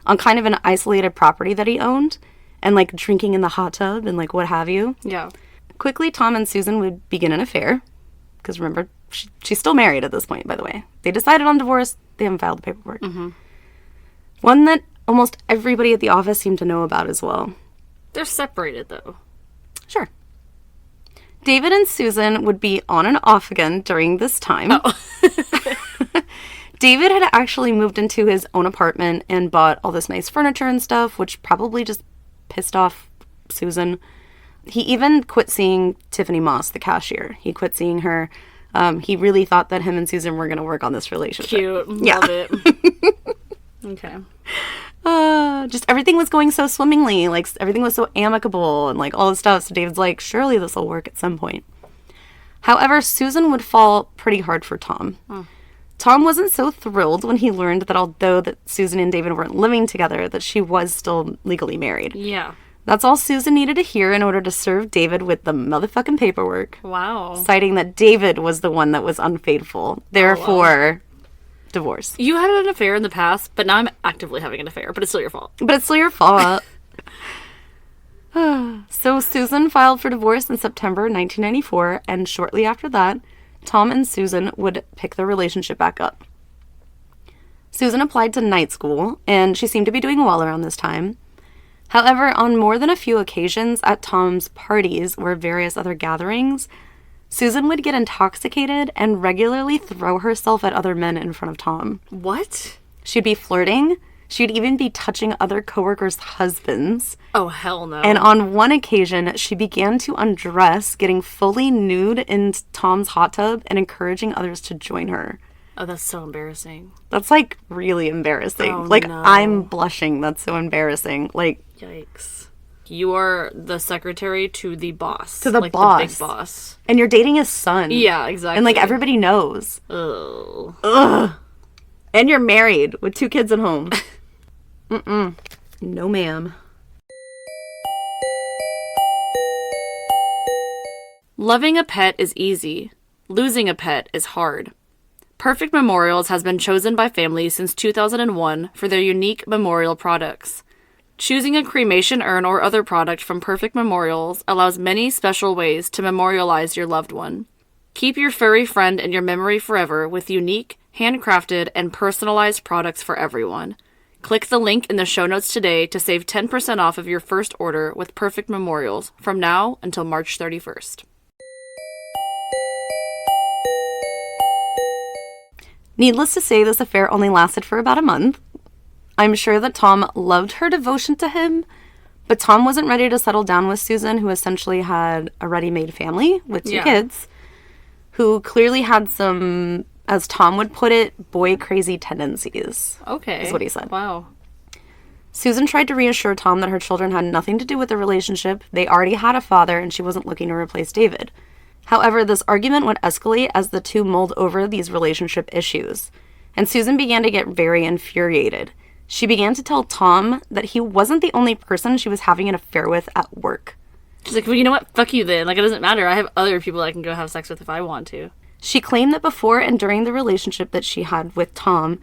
on kind of an isolated property that he owned and like drinking in the hot tub and like what have you. Yeah. Quickly, Tom and Susan would begin an affair because remember, she's still married at this point, by the way. They decided on divorce. They haven't filed the paperwork. Mm-hmm. One that almost everybody at the office seemed to know about as well. They're separated, though. Sure. David and Susan would be on and off again during this time. Oh. David had actually moved into his own apartment and bought all this nice furniture and stuff, which probably just pissed off Susan. He even quit seeing Tiffany Moss, the cashier. He quit seeing her. He really thought that him and Susan were going to work on this relationship. Cute. Yeah. Love it. Okay. Just everything was going so swimmingly. Like, everything was so amicable and, like, all this stuff. So David's like, surely this will work at some point. However, Susan would fall pretty hard for Tom. Tom wasn't so thrilled when he learned that although that Susan and David weren't living together, that she was still legally married. Yeah. That's all Susan needed to hear in order to serve David with the motherfucking paperwork. Wow. Citing that David was the one that was unfaithful. Therefore, divorce. You had an affair in the past, but now I'm actively having an affair, but it's still your fault. But it's still your fault. So Susan filed for divorce in September 1994, and shortly after that, Tom and Susan would pick their relationship back up. Susan applied to night school, and she seemed to be doing well around this time. However, on more than a few occasions at Tom's parties or various other gatherings, Susan would get intoxicated and regularly throw herself at other men in front of Tom. What? She'd be flirting. She'd even be touching other coworkers' husbands. Oh, hell no. And on one occasion, she began to undress, getting fully nude in Tom's hot tub and encouraging others to join her. Oh, that's so embarrassing. That's, like, really embarrassing. Oh, like, no. I'm blushing. That's so embarrassing. Like, yikes. You are the secretary to the boss. To the like boss. The big boss. and you're dating his son. Yeah, exactly. And, like, everybody knows. Ugh. Ugh. And you're married with 2 kids at home. No, ma'am. Loving a pet is easy. Losing a pet is hard. Perfect Memorials has been chosen by families since 2001 for their unique memorial products. Choosing a cremation urn or other product from Perfect Memorials allows many special ways to memorialize your loved one. Keep your furry friend in your memory forever with unique, handcrafted, and personalized products for everyone. Click the link in the show notes today to save 10% off of your first order with Perfect Memorials from now until March 31st. Needless to say, this affair only lasted for about a month. I'm sure that Tom loved her devotion to him, but Tom wasn't ready to settle down with Susan, who essentially had a ready-made family with 2 kids, who clearly had some, as Tom would put it, boy-crazy tendencies. Okay. Is what he said. Wow. Susan tried to reassure Tom that her children had nothing to do with the relationship. They already had a father, and she wasn't looking to replace David. However, this argument would escalate as the two mulled over these relationship issues. And Susan began to get very infuriated. She began to tell Tom that he wasn't the only person she was having an affair with at work. She's like, well, you know what? Fuck you then. Like, it doesn't matter. I have other people I can go have sex with if I want to. She claimed that before and during the relationship that she had with Tom,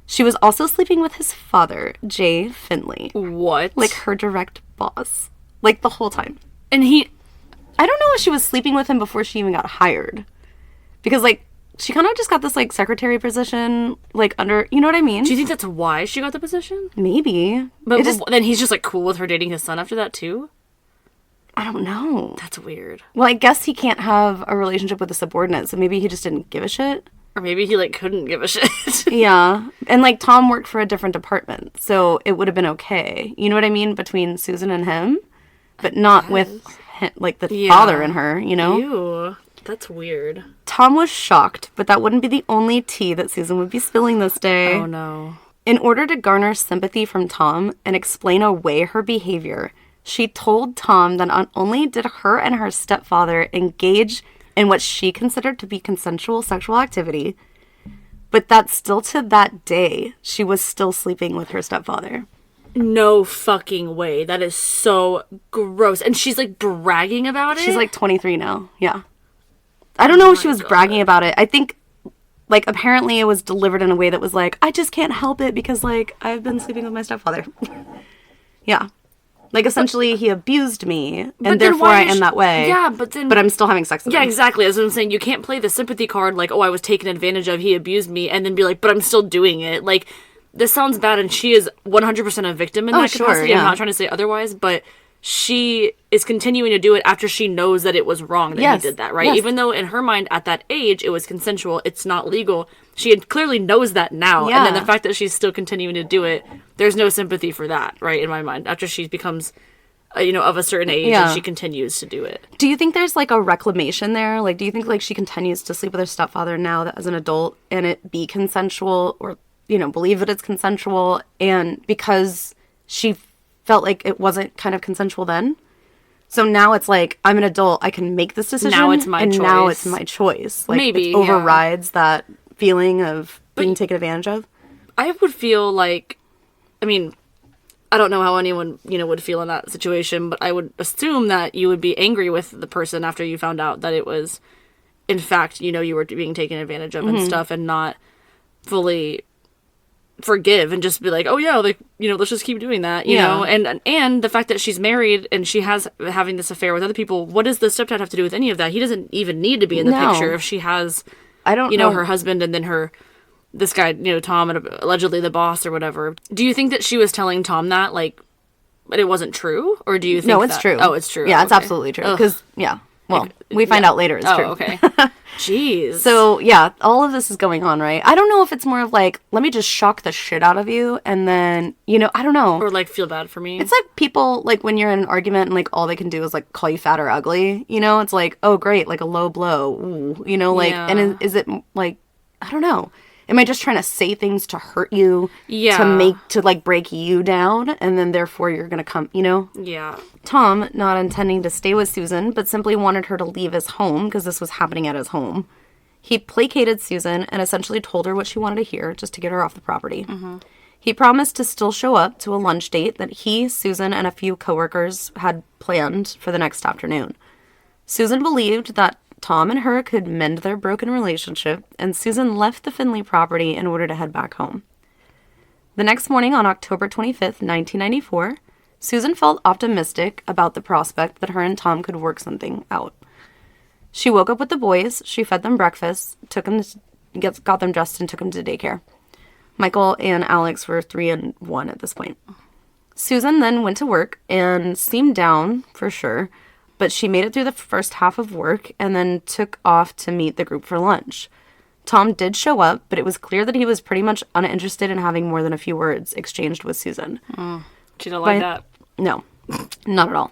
she was also sleeping with his father, Jay Finley. What? Like, her direct boss. Like, the whole time. And I don't know if she was sleeping with him before she even got hired. Because, like, she kind of just got this, like, secretary position, like, under, you know what I mean? do you think that's why she got the position? Maybe. But then he's just, like, cool with her dating his son after that, too? I don't know. That's weird. Well, I guess he can't have a relationship with a subordinate, so maybe he just didn't give a shit. Or maybe he, like, couldn't give a shit. Yeah. And, like, Tom worked for a different department, so it would have been okay. You know what I mean? Between Susan and him. But not with, him, like, the father and her, you know? Ew. That's weird. Tom was shocked, but that wouldn't be the only tea that Susan would be spilling this day. Oh, no. In order to garner sympathy from Tom and explain away her behavior, she told Tom that not only did her and her stepfather engage in what she considered to be consensual sexual activity, but that still to that day, she was still sleeping with her stepfather. No fucking way. That is so gross. And she's, like, bragging about it? She's, like, 23 now. Yeah. I don't know if she was bragging about it. I think, like, apparently it was delivered in a way that was like, I just can't help it because, like, I've been sleeping with my stepfather. Yeah. Like, essentially, he abused me, and therefore I am that way. Yeah, but then... But I'm still having sex with him. Yeah, exactly. That's what I'm saying. You can't play the sympathy card like, oh, I was taken advantage of, he abused me, and then be like, but I'm still doing it. Like, this sounds bad, and she is 100% a victim in that capacity. Yeah. I'm not trying to say otherwise, but she is continuing to do it after she knows that it was wrong that he did that, right? Yes. Even though in her mind, at that age, it was consensual, it's not legal. She clearly knows that now, and then the fact that she's still continuing to do it, there's no sympathy for that, right, in my mind, after she becomes... of a certain age, and she continues to do it. Do you think there's, like, a reclamation there? Like, do you think, like, she continues to sleep with her stepfather now that as an adult and it be consensual or, believe that it's consensual and because she felt like it wasn't kind of consensual then? So now it's like, I'm an adult, I can make this decision. Now it's my choice. And now it's my choice. Like, Maybe, it overrides that feeling of being taken advantage of. I would feel like, I don't know how anyone, would feel in that situation, but I would assume that you would be angry with the person after you found out that it was, in fact, you were being taken advantage of and stuff, and not fully forgive and just be like, oh yeah, like, let's just keep doing that, you know? And the fact that she's married and she has having this affair with other people, what does the stepdad have to do with any of that? He doesn't even need to be in the picture if she has, I don't know. her husband and then this guy, Tom, and allegedly the boss or whatever. Do you think that she was telling Tom that, like, but it wasn't true? Or do you think No, it's true. Oh, it's true. Yeah, it's absolutely true. Because, we find out later it's true. Okay. Jeez. So, yeah, all of this is going on, right? I don't know if it's more of, like, let me just shock the shit out of you, and then, I don't know. Or, like, feel bad for me. It's like people, like, when you're in an argument and, like, all they can do is, like, call you fat or ugly, It's like, oh, great, like, a low blow, ooh, like, and is it, like, I don't know. Am I just trying to say things to hurt you? Yeah. To like break you down, and then therefore you're gonna come, Yeah. Tom, not intending to stay with Susan, but simply wanted her to leave his home because this was happening at his home. He placated Susan and essentially told her what she wanted to hear just to get her off the property. Mm-hmm. He promised to still show up to a lunch date that he, Susan, and a few coworkers had planned for the next afternoon. Susan believed that Tom and her could mend their broken relationship, and Susan left the Finley property in order to head back home. The next morning on October 25th, 1994, Susan felt optimistic about the prospect that her and Tom could work something out. She woke up with the boys, she fed them breakfast, got them dressed, and took them to daycare. Michael and Alex were 3 and 1 at this point. Susan then went to work and seemed down, for sure, but she made it through the first half of work and then took off to meet the group for lunch. Tom did show up, but it was clear that he was pretty much uninterested in having more than a few words exchanged with Susan. She didn't like that. No, not at all.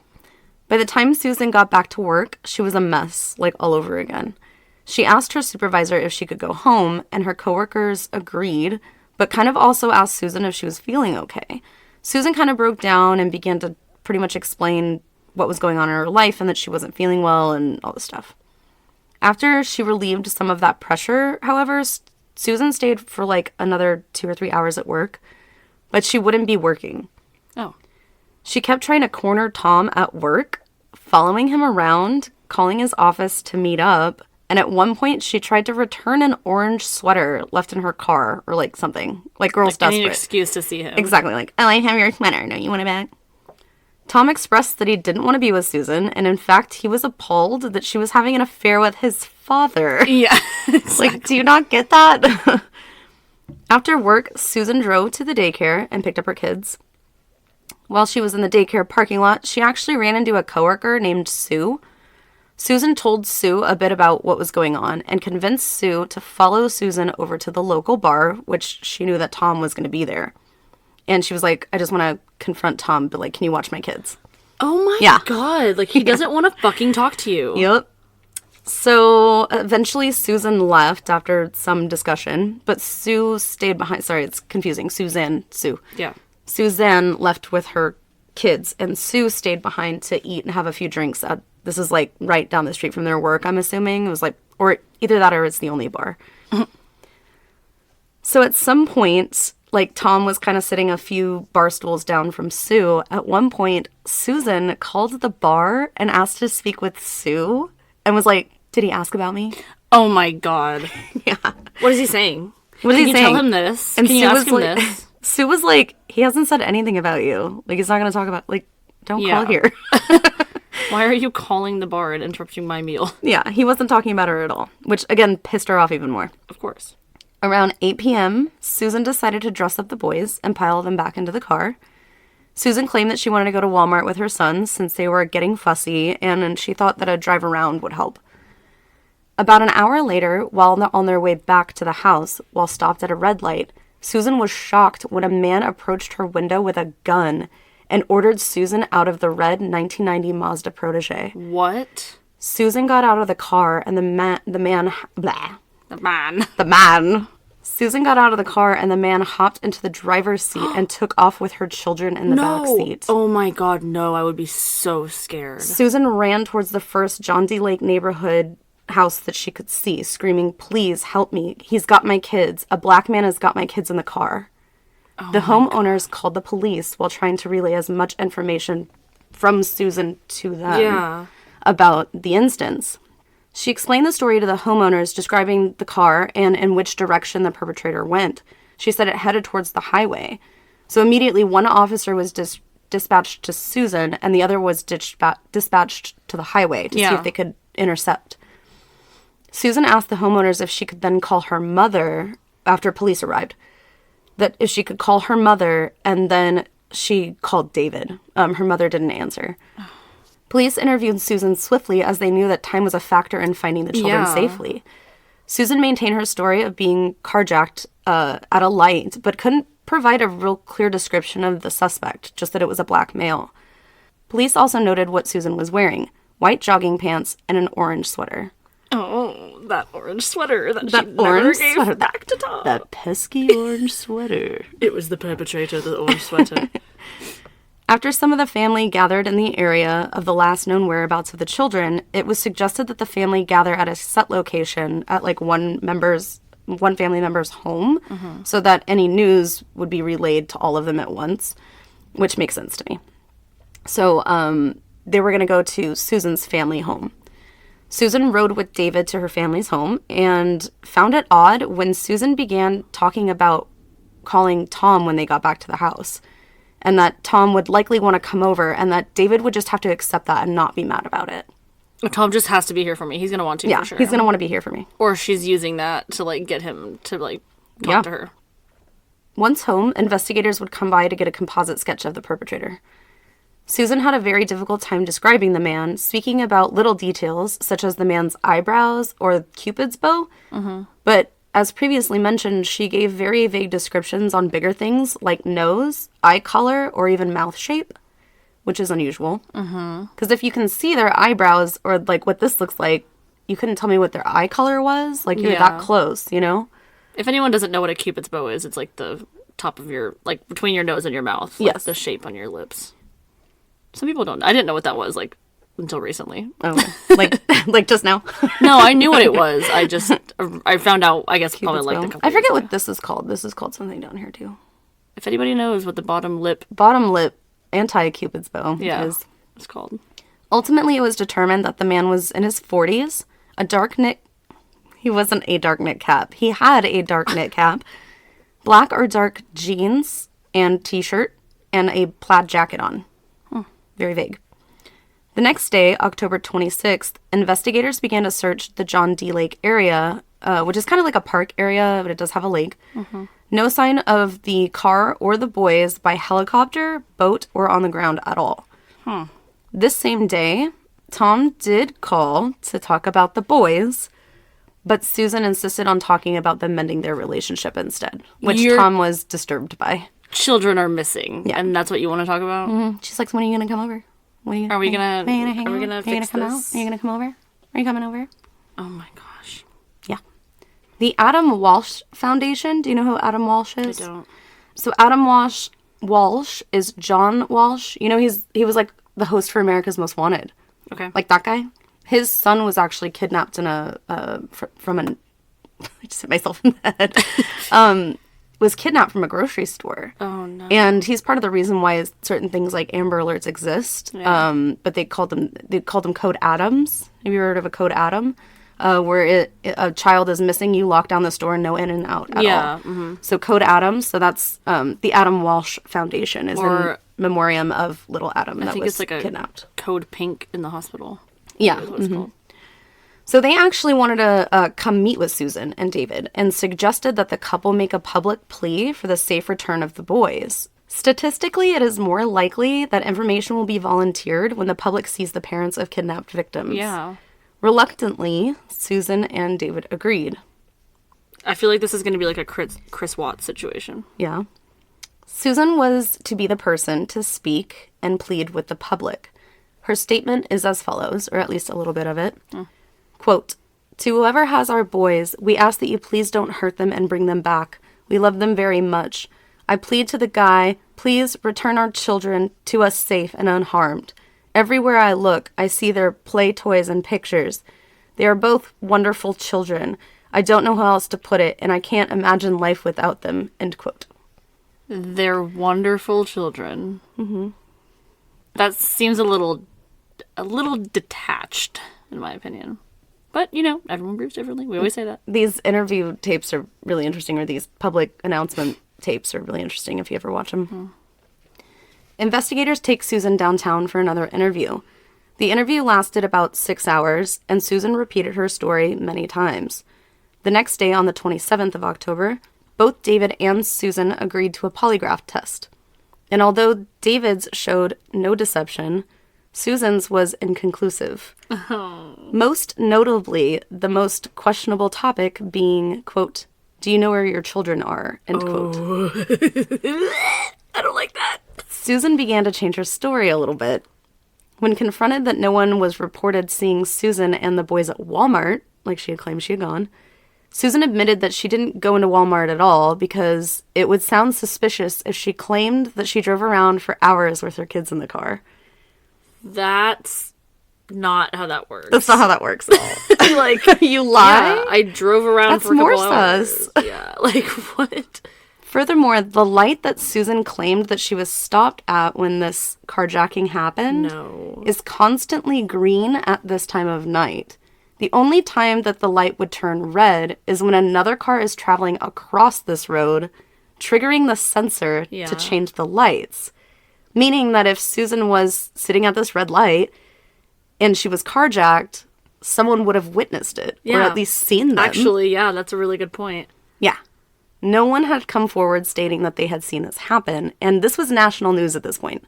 By the time Susan got back to work, she was a mess, like all over again. She asked her supervisor if she could go home, and her coworkers agreed, but kind of also asked Susan if she was feeling okay. Susan kind of broke down and began to pretty much explain what was going on in her life and that she wasn't feeling well and all this stuff. After she relieved some of that pressure, however, Susan stayed for like another 2 or 3 hours at work, but she wouldn't be working. Oh. She kept trying to corner Tom at work, following him around, calling his office to meet up, and at one point she tried to return an orange sweater left in her car or like something. Like girls Like any desperate. excuse to see him. Exactly. Like, oh, I have your sweater. No, you want it back? Tom expressed that he didn't want to be with Susan, and in fact, he was appalled that she was having an affair with his father. Yeah. Exactly. Like, do you not get that? After work, Susan drove to the daycare and picked up her kids. While she was in the daycare parking lot, she actually ran into a coworker named Sue. Susan told Sue a bit about what was going on and convinced Sue to follow Susan over to the local bar, which she knew that Tom was going to be there. And she was like, I just want to confront Tom, but like, can you watch my kids? Oh my God. Like, he doesn't want to fucking talk to you. Yep. So eventually Susan left after some discussion, but Sue stayed behind. Sorry, it's confusing. Sue. Yeah. Suzanne left with her kids, and Sue stayed behind to eat and have a few drinks. This is like right down the street from their work, I'm assuming. It was like, or either that or it's the only bar. So at some point, like Tom was kind of sitting a few bar stools down from Sue. At one point, Susan called the bar and asked to speak with Sue and was like, did he ask about me? Oh my God. Yeah. What is he saying? What is Can he you saying? tell him this? And Can you Sue ask was him like, this? Sue was like, he hasn't said anything about you. Like, he's not going to talk about, like, don't Yeah. call here. Why are you calling the bar and interrupting my meal? Yeah, he wasn't talking about her at all, which, again, pissed her off even more. Of course. Around 8 p.m., Susan decided to dress up the boys and pile them back into the car. Susan claimed that she wanted to go to Walmart with her sons since they were getting fussy, and she thought that a drive around would help. About an hour later, while on their way back to the house, while stopped at a red light, Susan was shocked when a man approached her window with a gun and ordered Susan out of the red 1990 Mazda Protege. What? Susan got out of the car and the man Susan got out of the car and the man hopped into the driver's seat and took off with her children in the back seat. Oh my God, no. I would be so scared. Susan ran towards the first John D. Lake neighborhood house that she could see, screaming, please help me. He's got my kids. A black man has got my kids in the car. The homeowners called the police while trying to relay as much information from Susan to them about the instance. She explained the story to the homeowners, describing the car and in which direction the perpetrator went. She said it headed towards the highway. So immediately one officer was dispatched to Susan and the other was dispatched to the highway to see if they could intercept. Susan asked the homeowners if she could then call her mother after police arrived. That if she could call her mother, and then she called David. Her mother didn't answer. Police interviewed Susan swiftly as they knew that time was a factor in finding the children safely. Susan maintained her story of being carjacked at a light, but couldn't provide a real clear description of the suspect, just that it was a black male. Police also noted what Susan was wearing: white jogging pants and an orange sweater. Oh, that orange sweater that she never gave back to Tom. That pesky orange sweater. It was the perpetrator, the orange sweater. After some of the family gathered in the area of the last known whereabouts of the children, it was suggested that the family gather at a set location at like one family member's home so that any news would be relayed to all of them at once, which makes sense to me. So they were going to go to Susan's family home. Susan rode with David to her family's home and found it odd when Susan began talking about calling Tom when they got back to the house, and that Tom would likely want to come over and that David would just have to accept that and not be mad about it. Tom just has to be here for me. He's going to want to, for sure. He's going to want to be here for me. Or she's using that to, like, get him to, like, talk to her. Once home, investigators would come by to get a composite sketch of the perpetrator. Susan had a very difficult time describing the man, speaking about little details, such as the man's eyebrows or Cupid's bow. But as previously mentioned, she gave very vague descriptions on bigger things like nose, eye color, or even mouth shape, which is unusual. Because if you can see their eyebrows or like what this looks like, you couldn't tell me what their eye color was. Like, you're that close, you know? If anyone doesn't know what a Cupid's bow is, it's like the top of your, like, between your nose and your mouth. Like the shape on your lips. Some people don't. I didn't know what that was, like, until recently. Oh, like just now. No, I knew what it was. I found out, I guess, probably Cupid's like bow. a couple I forget years what ago. this is called. This is called something down here too. If anybody knows what the bottom lip, Bottom lip anti-Cupid's bow is. it's called. Ultimately, it was determined that the man was in his 40s, a dark knit. He wasn't a dark knit cap. He had a dark knit cap, black or dark jeans and t-shirt, and a plaid jacket on. Very vague. The next day, October 26th, investigators began to search the John D. Lake area, which is kind of like a park area, but it does have a lake. No sign of the car or the boys by helicopter, boat, or on the ground at all. This same day, Tom did call to talk about the boys, but Susan insisted on talking about them mending their relationship instead, which Tom was disturbed by. Children are missing, and that's what you want to talk about? She's like, when are you going to come over? Are we gonna fix come this? Are you going to come over? Are you coming over? Oh my gosh. Yeah. The Adam Walsh Foundation. Do you know who Adam Walsh is? I don't. So Adam Walsh is John Walsh. You know, he was like the host for America's Most Wanted. Okay. Like that guy. His son was actually kidnapped in from an. I just hit myself in the head. Was kidnapped from a grocery store. Oh no. And he's part of the reason why certain things like Amber Alerts exist. Yeah. But they called them Code Adams. Have you heard of a Code Adam? Where a child is missing, you lock down the store, no in and out at all. Mm-hmm. So Code Adams. So that's the Adam Walsh Foundation is in memoriam of little Adam that was kidnapped. Code Pink in the hospital. Yeah. That's what it's called. So they actually wanted to come meet with Susan and David and suggested that the couple make a public plea for the safe return of the boys. Statistically, it is more likely that information will be volunteered when the public sees the parents of kidnapped victims. Yeah. Reluctantly, Susan and David agreed. I feel like this is going to be like a Chris Watts situation. Yeah. Susan was to be the person to speak and plead with the public. Her statement is as follows, or at least a little bit of it. Quote, "To whoever has our boys, we ask that you please don't hurt them and bring them back. We love them very much. I plead to the guy, please return our children to us safe and unharmed. Everywhere I look, I see their play toys and pictures. They are both wonderful children. I don't know how else to put it, and I can't imagine life without them." End quote. They're wonderful children. Mm-hmm. That seems a little detached, in my opinion. But, you know, everyone grieves differently. We always say that. These interview tapes are really interesting, or these public announcement tapes are really interesting if you ever watch them. Investigators take Susan downtown for another interview. The interview lasted about 6 hours, and Susan repeated her story many times. The next day, on the 27th of October, both David and Susan agreed to a polygraph test. And although David's showed no deception, Susan's was inconclusive. Most notably, the most questionable topic being, quote, "Do you know where your children are?" End quote. I don't like that. Susan began to change her story a little bit. When confronted that no one was reported seeing Susan and the boys at Walmart, like she had claimed she had gone, Susan admitted that she didn't go into Walmart at all because it would sound suspicious if she claimed that she drove around for hours with her kids in the car. That's not how that works. That's not how that works at all. Like, you lie? Yeah, I drove around That's for a couple more hours. sus. Yeah, like, what? Furthermore, the light that Susan claimed that she was stopped at when this carjacking happened is constantly green at this time of night. The only time that the light would turn red is when another car is traveling across this road, triggering the sensor to change the lights. Meaning that if Susan was sitting at this red light and she was carjacked, someone would have witnessed it or at least seen them. Actually, yeah, that's a really good point. Yeah. No one had come forward stating that they had seen this happen, and this was national news at this point.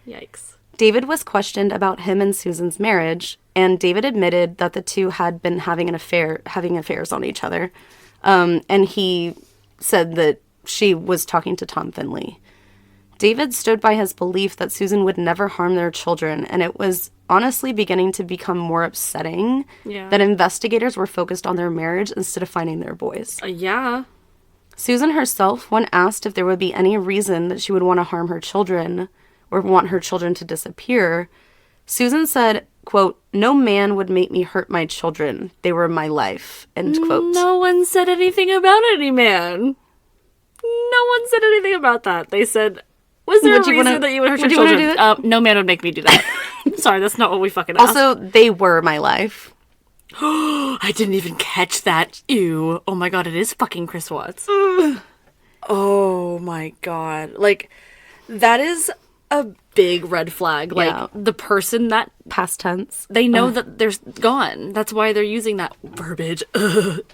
Yikes. David was questioned about him and Susan's marriage, and David admitted that the two had been having affairs on each other. And he said that she was talking to Tom Finley. David stood by his belief that Susan would never harm their children, and it was honestly beginning to become more upsetting that investigators were focused on their marriage instead of finding their boys. Yeah. Susan herself, when asked if there would be any reason that she would want to harm her children or want her children to disappear, Susan said quote, "No man would make me hurt my children. They were my life," end quote. No one said anything about any man. No one said anything about that. They said, was there a reason that you would hurt your children? No man would make me do that. Sorry, that's not what we fucking asked. Also, they were my life. I didn't even catch that. Ew. Oh my god, it is fucking Chris Watts. Oh my god. Like, that is a big red flag. Like, the person that... Past tense. They know that they're gone. That's why they're using that verbiage.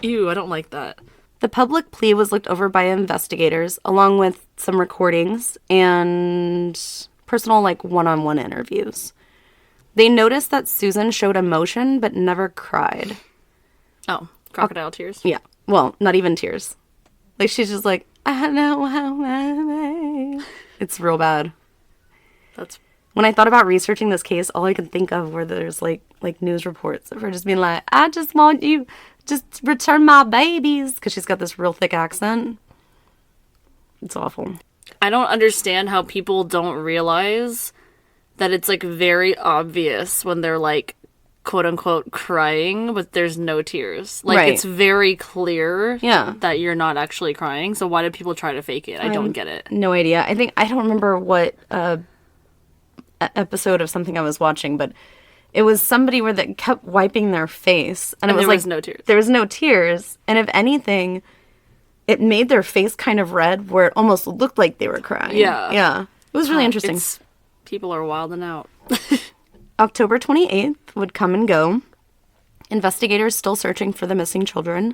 Ew, I don't like that. The public plea was looked over by investigators, along with some recordings and personal, like, one-on-one interviews. They noticed that Susan showed emotion, but never cried. Oh, crocodile tears? Yeah. Well, not even tears. Like, she's just like, I know how my... It's real bad. That's... When I thought about researching this case, all I could think of were there's, like news reports of her just being like, I just want you... Just return my babies, because she's got this real thick accent. It's awful. I don't understand how people don't realize that it's, like, very obvious when they're, like, quote-unquote crying, but there's no tears. Like, right. It's very clear Yeah. that you're not actually crying, so why do people try to fake it? I don't get it. No idea. I don't remember what episode of something I was watching, but... It was somebody where that kept wiping their face. And it was there like... was no tears. There was no tears. And if anything, it made their face kind of red where it almost looked like they were crying. Yeah. Yeah. It was really interesting. People are wilding out. October 28th would come and go. Investigators still searching for the missing children.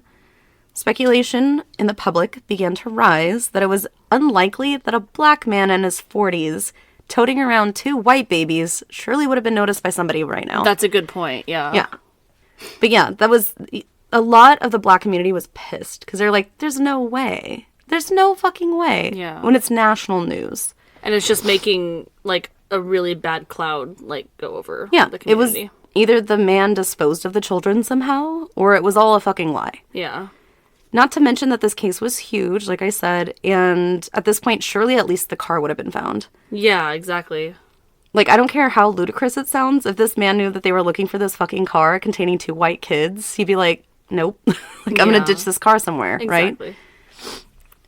Speculation in the public began to rise that it was unlikely that a black man in his 40s... toting around 2 white babies surely would have been noticed by somebody right now. That's a good point, yeah. Yeah. But yeah, that was... A lot of the black community was pissed. Because they're like, there's no way. There's no fucking way. Yeah. When it's national news. And it's just making, like, a really bad cloud, like, go over the community. It was either the man disposed of the children somehow, or it was all a fucking lie. Yeah. Not to mention that this case was huge, like I said, and at this point, surely at least the car would have been found. Yeah, exactly. Like, I don't care how ludicrous it sounds, if this man knew that they were looking for this fucking car containing 2 white kids, he'd be like, nope. Like, I'm gonna ditch this car somewhere, exactly. Right?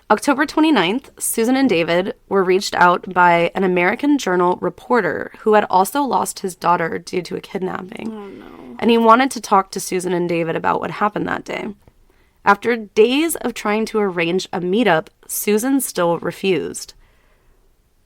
October 29th, Susan and David were reached out by an American Journal reporter who had also lost his daughter due to a kidnapping. Oh, no. And he wanted to talk to Susan and David about what happened that day. After days of trying to arrange a meetup, Susan still refused.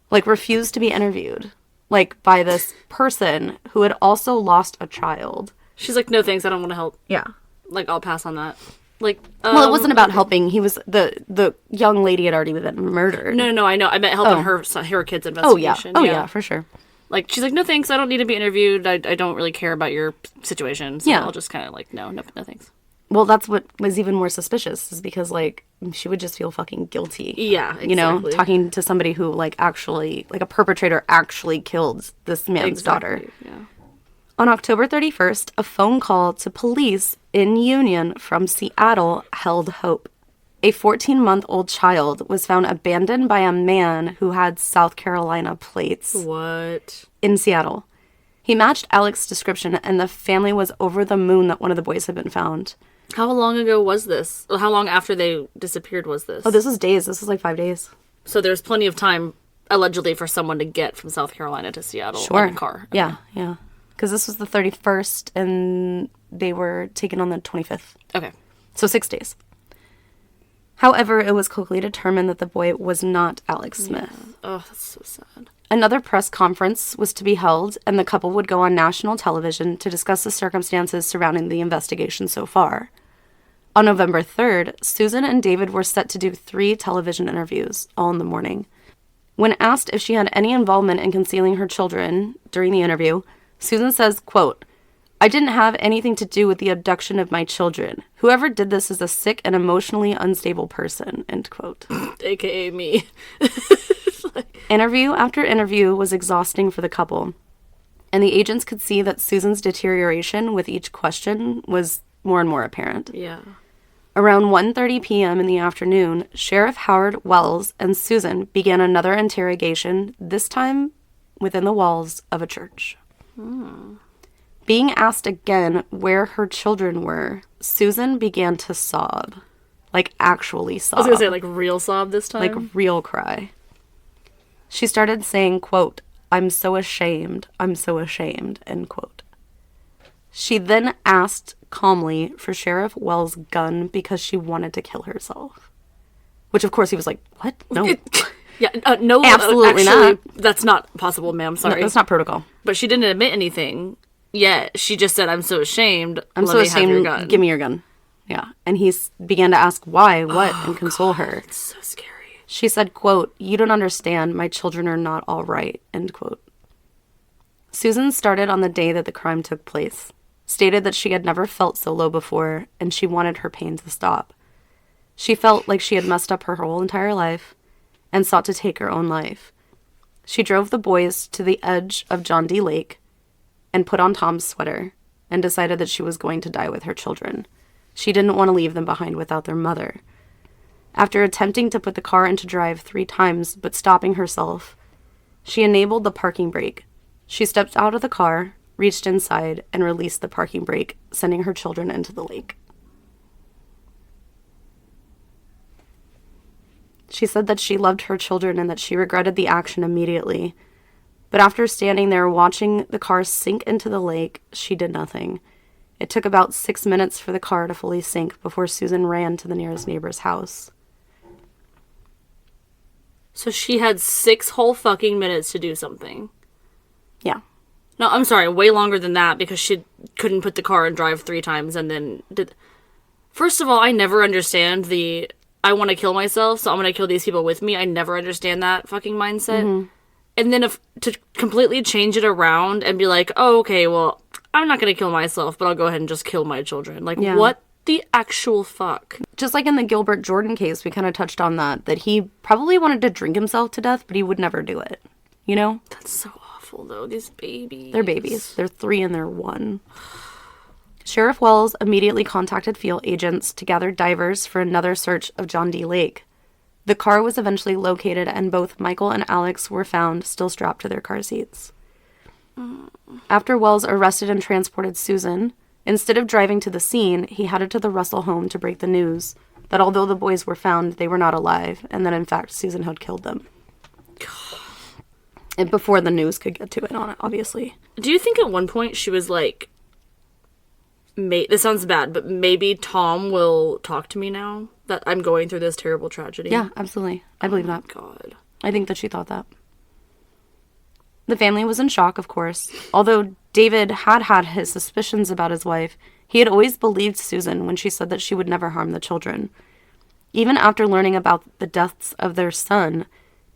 Like, refused to be interviewed. Like, by this person who had also lost a child. She's like, no thanks, I don't want to help. Yeah. Like, I'll pass on that. Like, well, it wasn't about helping. He was, the young lady had already been murdered. No, I know. I meant helping her kid's investigation. Oh, yeah, for sure. Like, she's like, no thanks, I don't need to be interviewed. I don't really care about your situation. So I'll just kind of like, no thanks. Well, that's what was even more suspicious, is because, like, she would just feel fucking guilty. Yeah, exactly. You know, talking to somebody who, like, actually, like, a perpetrator actually killed this man's daughter. Yeah. On October 31st, a phone call to police in Union from Seattle held hope. A 14-month-old child was found abandoned by a man who had South Carolina plates. What? In Seattle. He matched Alex's description, and the family was over the moon that one of the boys had been found. How long ago was this? How long after they disappeared was this? Oh, this was days. This was like 5 days. So there's plenty of time, allegedly, for someone to get from South Carolina to Seattle in a car. Okay. Yeah. Because this was the 31st, and they were taken on the 25th. Okay. So 6 days. However, it was quickly determined that the boy was not Alex Smith. Yeah. Oh, that's so sad. Another press conference was to be held, and the couple would go on national television to discuss the circumstances surrounding the investigation so far. On November 3rd, Susan and David were set to do 3 television interviews, all in the morning. When asked if she had any involvement in concealing her children during the interview, Susan says, quote, "I didn't have anything to do with the abduction of my children. Whoever did this is a sick and emotionally unstable person," end quote. AKA me. Interview after interview was exhausting for the couple, and the agents could see that Susan's deterioration with each question was more and more apparent. Yeah. Around 1:30 p.m. in the afternoon, Sheriff Howard Wells and Susan began another interrogation, this time within the walls of a church. Being asked again where her children were, Susan began to sob. Like, actually sob. I was gonna say, like, real sob this time. Like, real cry. She started saying, quote, I'm so ashamed, end quote. She then asked calmly for Sheriff Wells' gun because she wanted to kill herself. Which, of course, he was like, what? No. Yeah, no. Absolutely actually, not. That's not possible, ma'am. Sorry. No, that's not protocol. But she didn't admit anything yet. She just said, I'm so ashamed. I'm Let so me have ashamed. your gun. Give me your gun. Yeah. And he began to ask why, what, and console her. It's so scary. She said, quote, you don't understand. My children are not all right, end quote. Susan started on the day that the crime took place, stated that she had never felt so low before, and she wanted her pain to stop. She felt like she had messed up her whole entire life and sought to take her own life. She drove the boys to the edge of John D. Lake and put on Tom's sweater and decided that she was going to die with her children. She didn't want to leave them behind without their mother. After attempting to put the car into drive 3 times but stopping herself, she enabled the parking brake. She stepped out of the car, reached inside, and released the parking brake, sending her children into the lake. She said that she loved her children and that she regretted the action immediately. But after standing there watching the car sink into the lake, she did nothing. It took about 6 minutes for the car to fully sink before Susan ran to the nearest neighbor's house. So she had 6 whole fucking minutes to do something. Yeah. No, I'm sorry, way longer than that because she couldn't put the car in drive 3 times and then did... First of all, I never understand the, I want to kill myself, so I'm going to kill these people with me. I never understand that fucking mindset. Mm-hmm. And then to completely change it around and be like, oh, okay, well, I'm not going to kill myself, but I'll go ahead and just kill my children. Like, what the actual fuck? Just like in the Gilbert Jordan case, we kind of touched on that he probably wanted to drink himself to death, but he would never do it. You know? That's so awful, though. These babies. They're babies. They're 3 and they're 1. Sheriff Wells immediately contacted field agents to gather divers for another search of John D. Lake. The car was eventually located, and both Michael and Alex were found still strapped to their car seats. After Wells arrested and transported Susan, instead of driving to the scene, he headed to the Russell home to break the news that although the boys were found, they were not alive, and that in fact Susan had killed them. And before the news could get to it on it, obviously. Do you think at one point she was like, this sounds bad, but maybe Tom will talk to me now that I'm going through this terrible tragedy? Yeah, absolutely. I believe that. God. I think that she thought that. The family was in shock, of course. Although David had his suspicions about his wife, he had always believed Susan when she said that she would never harm the children. Even after learning about the deaths of their son,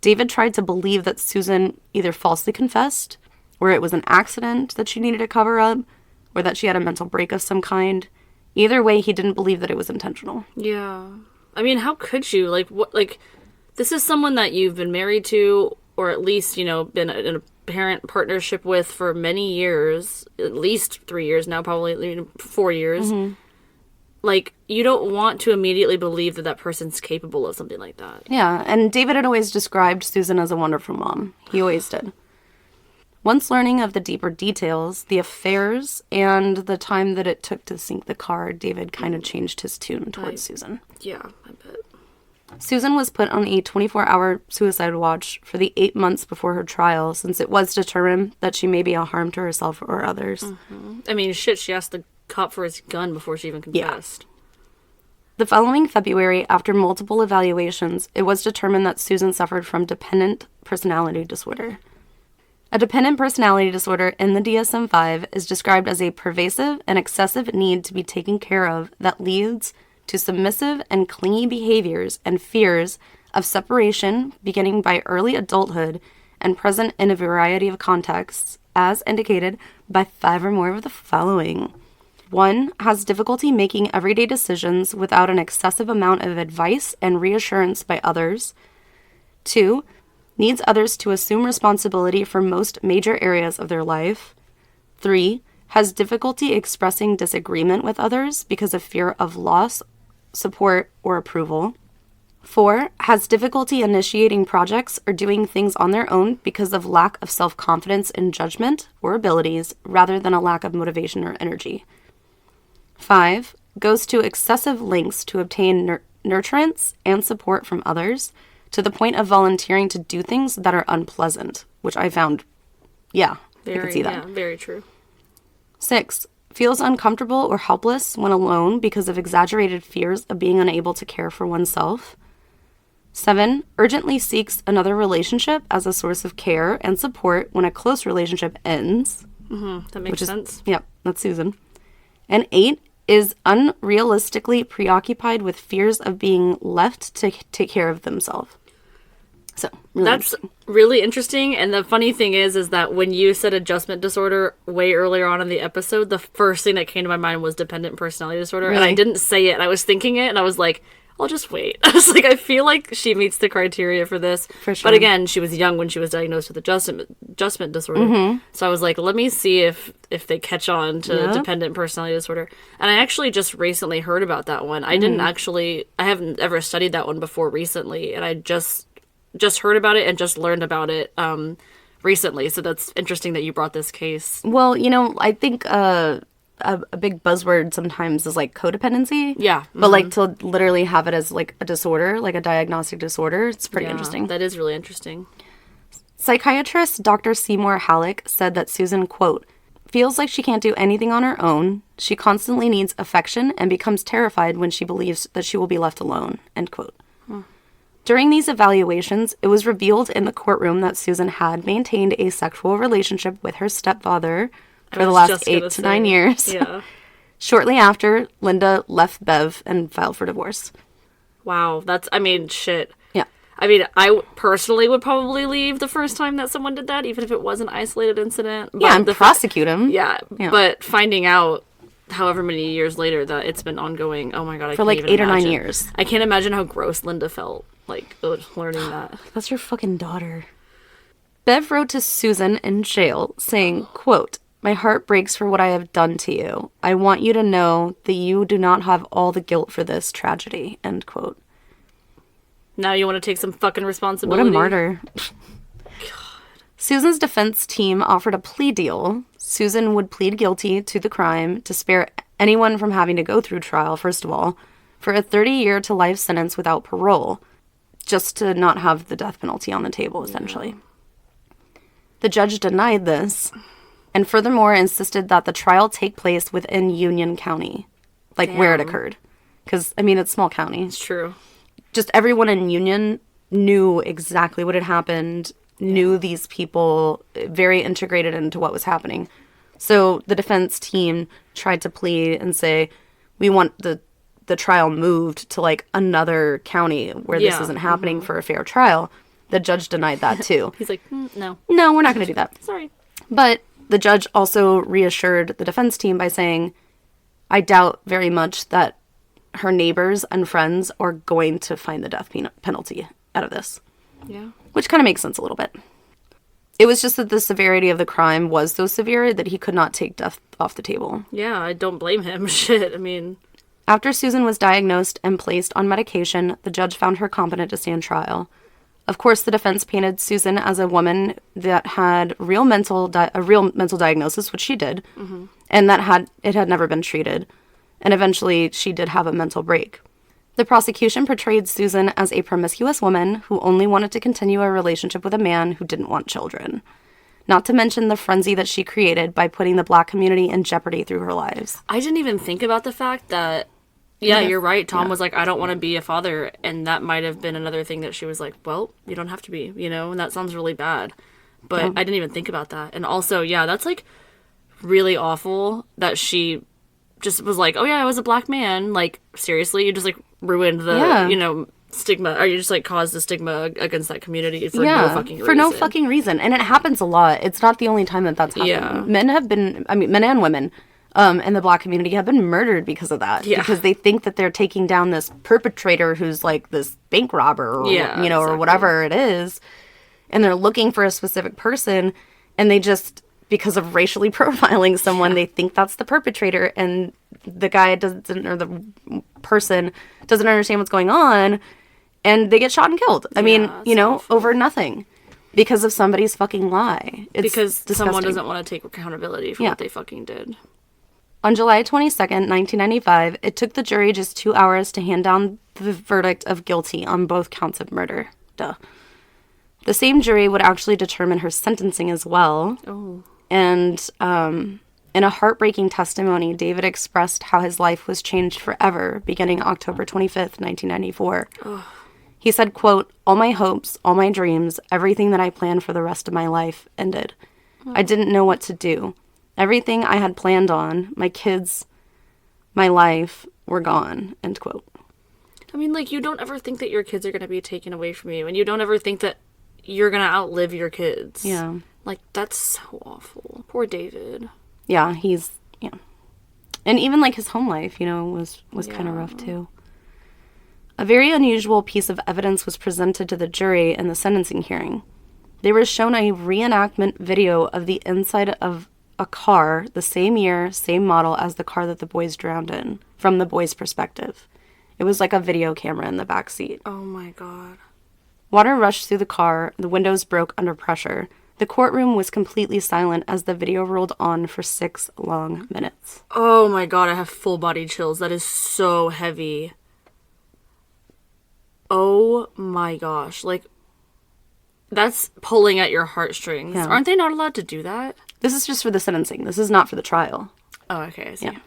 David tried to believe that Susan either falsely confessed, or it was an accident that she needed to cover up, or that she had a mental break of some kind. Either way, he didn't believe that it was intentional. Yeah. I mean, how could you? Like, what? Like, this is someone that you've been married to, or at least, been in a parent partnership with for many years, at least 3 years now, probably 4 years. Mm-hmm. Like, you don't want to immediately believe that that person's capable of something like that. Yeah, and David had always described Susan as a wonderful mom. He always did. Once learning of the deeper details, the affairs, and the time that it took to sink the car, David kind of changed his tune towards Susan. Yeah, I bet. Susan was put on a 24-hour suicide watch for the 8 months before her trial, since it was determined that she may be a harm to herself or others. Mm-hmm. I mean, shit, she asked the cop for his gun before she even confessed. Yeah. The following February, after multiple evaluations, it was determined that Susan suffered from dependent personality disorder. A dependent personality disorder in the DSM-5 is described as a pervasive and excessive need to be taken care of that leads to submissive and clingy behaviors and fears of separation beginning by early adulthood and present in a variety of contexts, as indicated by 5 or more of the following. 1. Has difficulty making everyday decisions without an excessive amount of advice and reassurance by others. 2. Needs others to assume responsibility for most major areas of their life. 3. Has difficulty expressing disagreement with others because of fear of loss, support, or approval. 4, has difficulty initiating projects or doing things on their own because of lack of self-confidence in judgment or abilities rather than a lack of motivation or energy. 5, goes to excessive lengths to obtain nurturance and support from others to the point of volunteering to do things that are unpleasant, which I found, I could see that. Yeah, very true. 6, feels uncomfortable or helpless when alone because of exaggerated fears of being unable to care for oneself. 7, urgently seeks another relationship as a source of care and support when a close relationship ends. That makes sense. Yep, that's Susan. And 8, is unrealistically preoccupied with fears of being left to take care of themselves. So, That's really interesting. And the funny thing is that when you said adjustment disorder way earlier on in the episode, the first thing that came to my mind was dependent personality disorder. Really? And I didn't say it. And I was thinking it, and I was like, I'll just wait. I was like, I feel like she meets the criteria for this. For sure. But again, she was young when she was diagnosed with adjustment disorder. So I was like, let me see if they catch on to dependent personality disorder. And I actually just recently heard about that one. I haven't ever studied that one before recently. And I just heard about it and just learned about it recently. So that's interesting that you brought this case. Well, I think a big buzzword sometimes is like codependency. Yeah. But like to literally have it as like a disorder, like a diagnostic disorder, it's pretty interesting. That is really interesting. Psychiatrist Dr. Seymour Halleck said that Susan, quote, feels like she can't do anything on her own. She constantly needs affection and becomes terrified when she believes that she will be left alone, end quote. During these evaluations, it was revealed in the courtroom that Susan had maintained a sexual relationship with her stepfather for the last 8 to 9 years. Yeah. Shortly after, Linda left Bev and filed for divorce. Wow. Shit. Yeah. I personally would probably leave the first time that someone did that, even if it was an isolated incident. But and prosecute him. Yeah. But finding out however many years later that it's been ongoing, oh my God, I for can't like even 8 or 9 imagine. years. I can't imagine how gross Linda felt, learning that. That's your fucking daughter. Bev wrote to Susan in jail saying, quote, my heart breaks for what I have done to you. I want you to know that you do not have all the guilt for this tragedy, end quote. Now you want to take some fucking responsibility. What a martyr. Susan's defense team offered a plea deal. Susan would plead guilty to the crime to spare anyone from having to go through trial, first of all, for a 30-year to life sentence without parole, just to not have the death penalty on the table, essentially. The judge denied this, and furthermore insisted that the trial take place within Union County, where it occurred. Because, it's small county. It's true. Just everyone in Union knew exactly what had happened, knew these people, very integrated into what was happening. So the defense team tried to plead and say, we want the trial moved to another county where this isn't happening for a fair trial. The judge denied that too. He's like, no. No, we're not going to do that. Sorry. But the judge also reassured the defense team by saying, I doubt very much that her neighbors and friends are going to find the death penalty out of this. Yeah. Which kind of makes sense a little bit. It was just that the severity of the crime was so severe that he could not take death off the table. Yeah, I don't blame him. Shit, After Susan was diagnosed and placed on medication, the judge found her competent to stand trial. Of course, the defense painted Susan as a woman that had a real mental diagnosis, which she did, and that it had never been treated. And eventually, she did have a mental break. The prosecution portrayed Susan as a promiscuous woman who only wanted to continue a relationship with a man who didn't want children. Not to mention the frenzy that she created by putting the Black community in jeopardy through her lives. I didn't even think about the fact that, you're right. Tom was like, I don't want to be a father. And that might have been another thing that she was like, well, you don't have to be, and that sounds really bad. But I didn't even think about that. And also, that's really awful that she just was like, oh yeah, I was a Black man. Seriously, you just ruined the, stigma, or you just caused the stigma against that community for no fucking reason. For no fucking reason. And it happens a lot. It's not the only time that's happened. Yeah. Men and women in the Black community have been murdered because of that. Yeah. Because they think that they're taking down this perpetrator who's this bank robber or, or whatever it is. And they're looking for a specific person, and they just, because of racially profiling someone, they think that's the perpetrator, and the guy doesn't, or the person doesn't understand what's going on, And they get shot and killed. I mean, it's you know, awful. over nothing. Because of somebody's fucking lie. It's Because someone disgusting. doesn't want to take accountability for what they fucking did. On July 22nd, 1995, it took the jury just 2 hours to hand down the verdict of guilty on both counts of murder. Duh. The same jury would actually determine her sentencing as well. Oh. And in a heartbreaking testimony, David expressed how his life was changed forever beginning October 25th, 1994. He said, quote, "All my hopes, all my dreams, everything that I planned for the rest of my life ended. I didn't know what to do. Everything I had planned on, my kids, my life, were gone," end quote. I mean, like, you don't ever think that your kids are going to be taken away from you, and you don't ever think that you're going to outlive your kids. Yeah. Like, that's so awful. Poor David. Yeah, and even like his home life, you know, was kind of rough too. A very unusual piece of evidence was presented to the jury in the sentencing hearing. They were shown a reenactment video of the inside of a car the same year, same model as the car that the boys drowned in, from the boys' perspective. It was like a video camera in the back seat. Oh my god. Water rushed through the car, the windows broke under pressure. The courtroom was completely silent as the video rolled on for 6 long minutes. Oh my god, I have full body chills. That is so heavy. Oh my gosh. Like, that's pulling at your heartstrings. Yeah. Aren't they not allowed to do that? This is just for the sentencing. This is not for the trial. Oh, okay, I see. Yeah.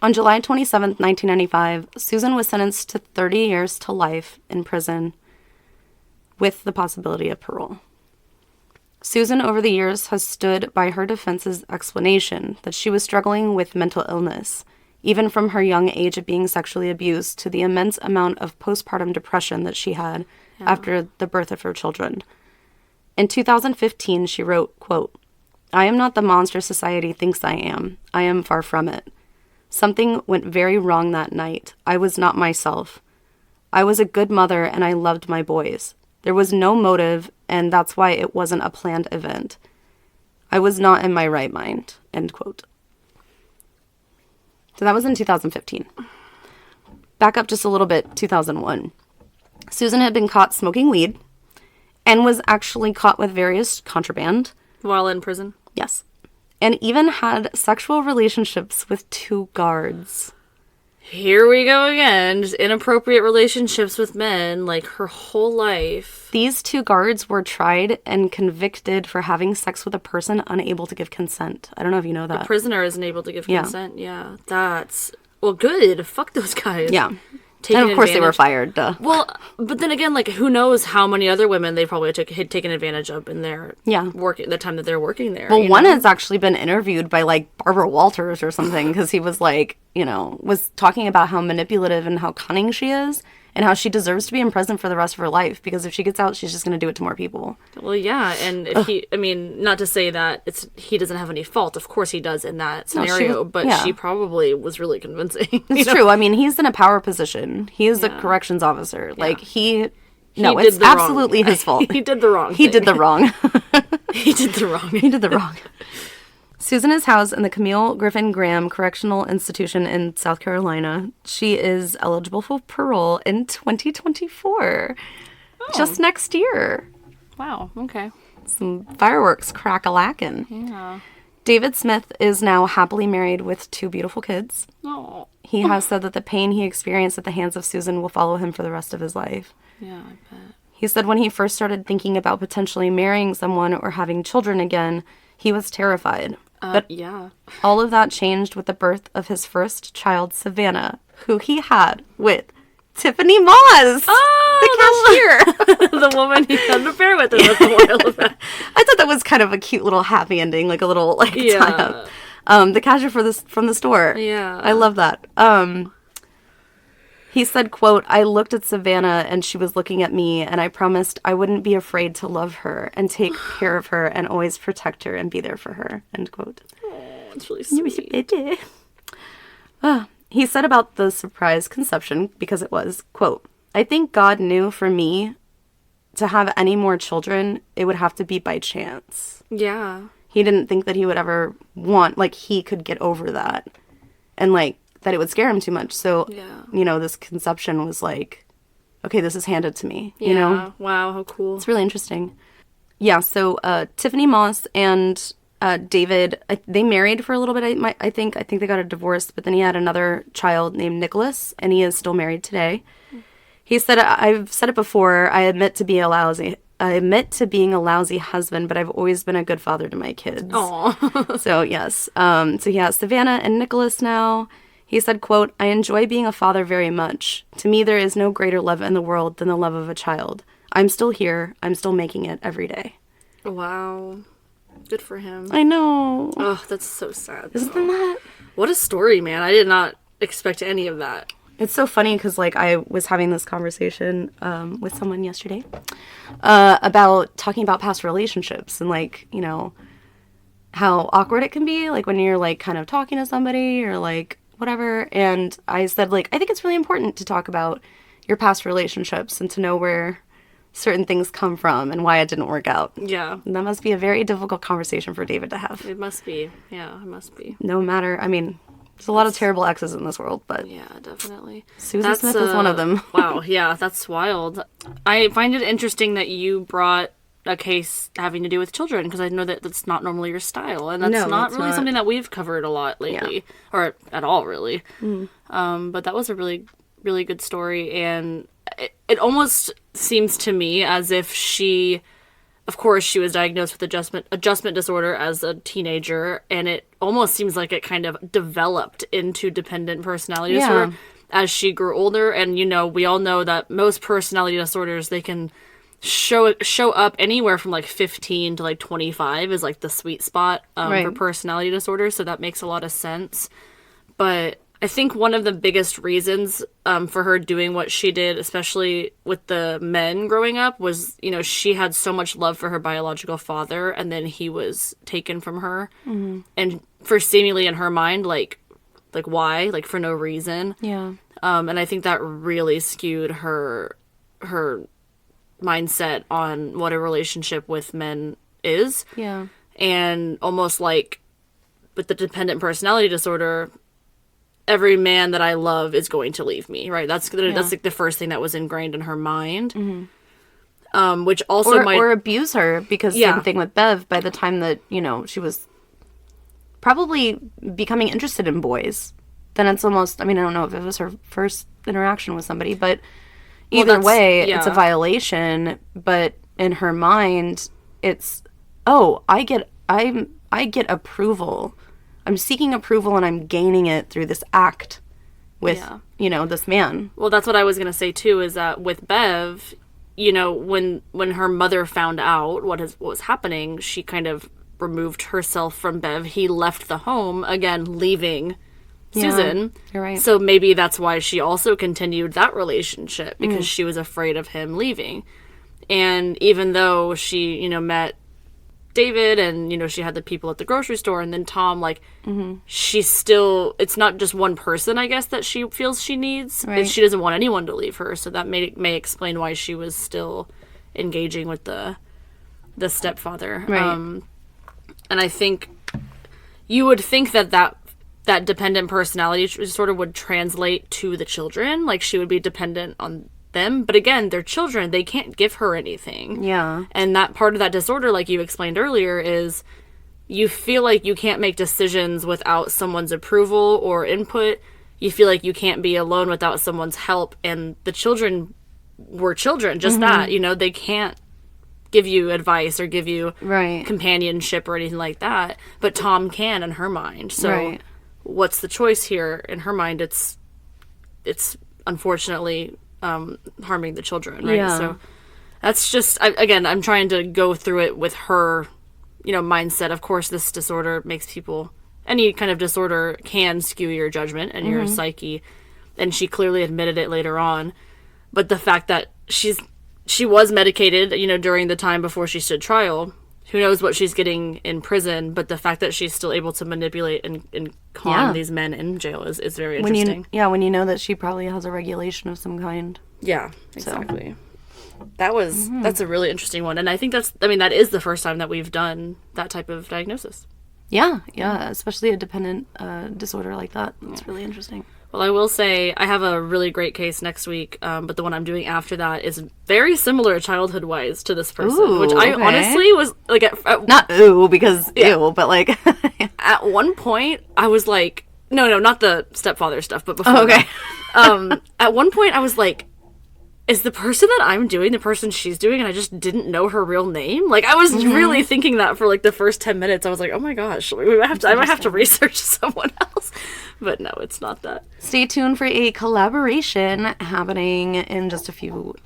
On July 27th, 1995, Susan was sentenced to 30 years to life in prison with the possibility of parole. Susan, over the years, has stood by her defense's explanation that she was struggling with mental illness, even from her young age of being sexually abused to the immense amount of postpartum depression that she had after the birth of her children. In 2015, she wrote, quote, "I am not the monster society thinks I am. I am far from it. Something went very wrong that night. I was not myself. I was a good mother and I loved my boys. There was no motive, and that's why it wasn't a planned event. I was not in my right mind," end quote. So that was in 2015. Back up just a little bit, 2001. Susan had been caught smoking weed and was actually caught with various contraband. While in prison? Yes. And even had sexual relationships with 2 guards. Here we go again. Just inappropriate relationships with men, like, her whole life. These 2 guards were tried and convicted for having sex with a person unable to give consent. I don't know if you know that. A prisoner isn't able to give Yeah. consent. Yeah, that's... Well, good. Fuck those guys. Yeah. Taking And of course they were advantage- fired, duh. Well, but then again, like, who knows how many other women they probably had taken advantage of in their the time that they're working there. Well, you one know? has actually been interviewed by, like, Barbara Walters or something, because he was, like, you know, was talking about how manipulative and how cunning she is, and how she deserves to be in prison for the rest of her life, because if she gets out, she's just going to do it to more people. Well, yeah, and if I mean, not to say that he doesn't have any fault. Of course he does in that scenario, but yeah. she probably was really convincing. It's true. I mean, he's in a power position. He is the corrections officer. Like, no, did it's the wrong. absolutely his fault. He did the wrong He thing. did the wrong. He did the wrong. He did the wrong. Susan is housed in the Camille Griffin Graham Correctional Institution in South Carolina. She is eligible for parole in 2024. Just next year. Wow, okay. Some fireworks crack-a-lackin'. Yeah. David Smith is now happily married with 2 beautiful kids. Oh. He has said that the pain he experienced at the hands of Susan will follow him for the rest of his life. Yeah, I bet. He said when he first started thinking about potentially marrying someone or having children again, he was terrified. But yeah. all of that changed with the birth of his first child, Savannah, who he had with Tiffany Moss, the cashier. The woman he had an affair with in the while of that. I thought that was kind of a cute little happy ending, like a little tie up. The cashier from the store. Yeah. I love that. He said, quote, "I looked at Savannah and she was looking at me, and I promised I wouldn't be afraid to love her and take care of her and always protect her and be there for her," end quote. Oh, it's really sweet. He said about the surprise conception, because it was, quote, "I think God knew for me to have any more children, it would have to be by chance." Yeah. He didn't think that he would ever want, like, he could get over that. And, like, that it would scare him too much. So, Yeah. you know, this conception was, like, okay, this is handed to me, you know? Wow, how cool. It's really interesting. Yeah, so Tiffany Moss and David, they married for a little bit, I think. I think they got a divorce, but then he had another child named Nicholas, and he is still married today. He said, I've said it before, I admit to being a lousy husband, but I've always been a good father to my kids. Aw. So, yes. So he has Savannah and Nicholas now. He said, quote, I enjoy being a father very much. To me, there is no greater love in the world than the love of a child. I'm still here. I'm still making it every day. Wow. Good for him. I know. Oh, that's so sad. Isn't that? What a story, man. I did not expect any of that. It's so funny because, like, I was having this conversation with someone yesterday about talking about past relationships and, like, you know, how awkward it can be, like, when you're, like, kind of talking to somebody or, like, whatever. And I said, like, I think it's really important to talk about your past relationships and to know where certain things come from and why it didn't work out. Yeah. And that must be a very difficult conversation for David to have. It must be. Yeah, it must be. No matter, I mean, there's a lot of terrible exes in this world, but yeah, definitely. Susan Smith is one of them. Wow, yeah, that's wild. I find it interesting that you brought a case having to do with children, because I know that that's not normally your style, and that's not really something that we've covered a lot lately, or at all, really. But that was a really, really good story, and it almost seems to me as if she... Of course, she was diagnosed with adjustment disorder as a teenager, and it almost seems like it kind of developed into dependent personality disorder as she grew older. And, you know, we all know that most personality disorders, they can show up anywhere from, like, 15 to, like, 25 is, like, the sweet spot for personality disorders, so that makes a lot of sense. But I think one of the biggest reasons for her doing what she did, especially with the men growing up, was, you know, she had so much love for her biological father, and then he was taken from her. Mm-hmm. And for seemingly in her mind, like why? Like, for no reason. Yeah. And I think that really skewed her mindset on what a relationship with men is. Yeah. And almost like with the dependent personality disorder, every man that I love is going to leave me, right? That's like the first thing that was ingrained in her mind. Mm-hmm. Which also or abuse her, because same thing with Bev. By the time that, you know, she was probably becoming interested in boys, then it's almost, I mean, I don't know if it was her first interaction with somebody, but either way, it's a violation. But in her mind, it's, oh, I get approval. I'm seeking approval, and I'm gaining it through this act with, you know, this man. Well, that's what I was going to say, too, is that with Bev, you know, when her mother found out what was happening, she kind of removed herself from Bev. He left the home, again, leaving Susan. You're right. So maybe that's why she also continued that relationship, because she was afraid of him leaving. And even though she, you know, met David, and, you know, she had the people at the grocery store, and then Tom, like, she's still, it's not just one person, I guess, that she feels she needs. Right. And she doesn't want anyone to leave her, so that may explain why she was still engaging with the stepfather. Right. And I think you would think that dependent personality sort of would translate to the children, like she would be dependent on them, but again, they're children, they can't give her anything. Yeah. And that part of that disorder, like you explained earlier, is you feel like you can't make decisions without someone's approval or input. You feel like you can't be alone without someone's help, and the children were children, just that, you know, they can't give you advice or give you companionship or anything like that, but Tom can in her mind. So what's the choice here? In her mind, it's unfortunately harming the children, right? So that's just, I'm trying to go through it with her, you know, mindset. Of course, this disorder makes people, any kind of disorder can skew your judgment and your psyche, and she clearly admitted it later on. But the fact that she was medicated, you know, during the time before she stood trial, who knows what she's getting in prison, but the fact that she's still able to manipulate and calm these men in jail is very interesting. When you know that she probably has a regulation of some kind. Yeah, exactly. So. That's a really interesting one. And I think that is the first time that we've done that type of diagnosis. Yeah, especially a dependent disorder like that. That's really interesting. Well, I will say I have a really great case next week, but the one I'm doing after that is very similar childhood-wise to this person, which I honestly was like, not because ew, but like at one point I was like, no, not the stepfather stuff, but before. okay. At one point I was like, is the person that I'm doing the person she's doing, and I just didn't know her real name? Like, I was really thinking that for like the first 10 minutes. I was like, oh my gosh, I might have to research someone else. But no, it's not that. Stay tuned for a collaboration happening in just a few,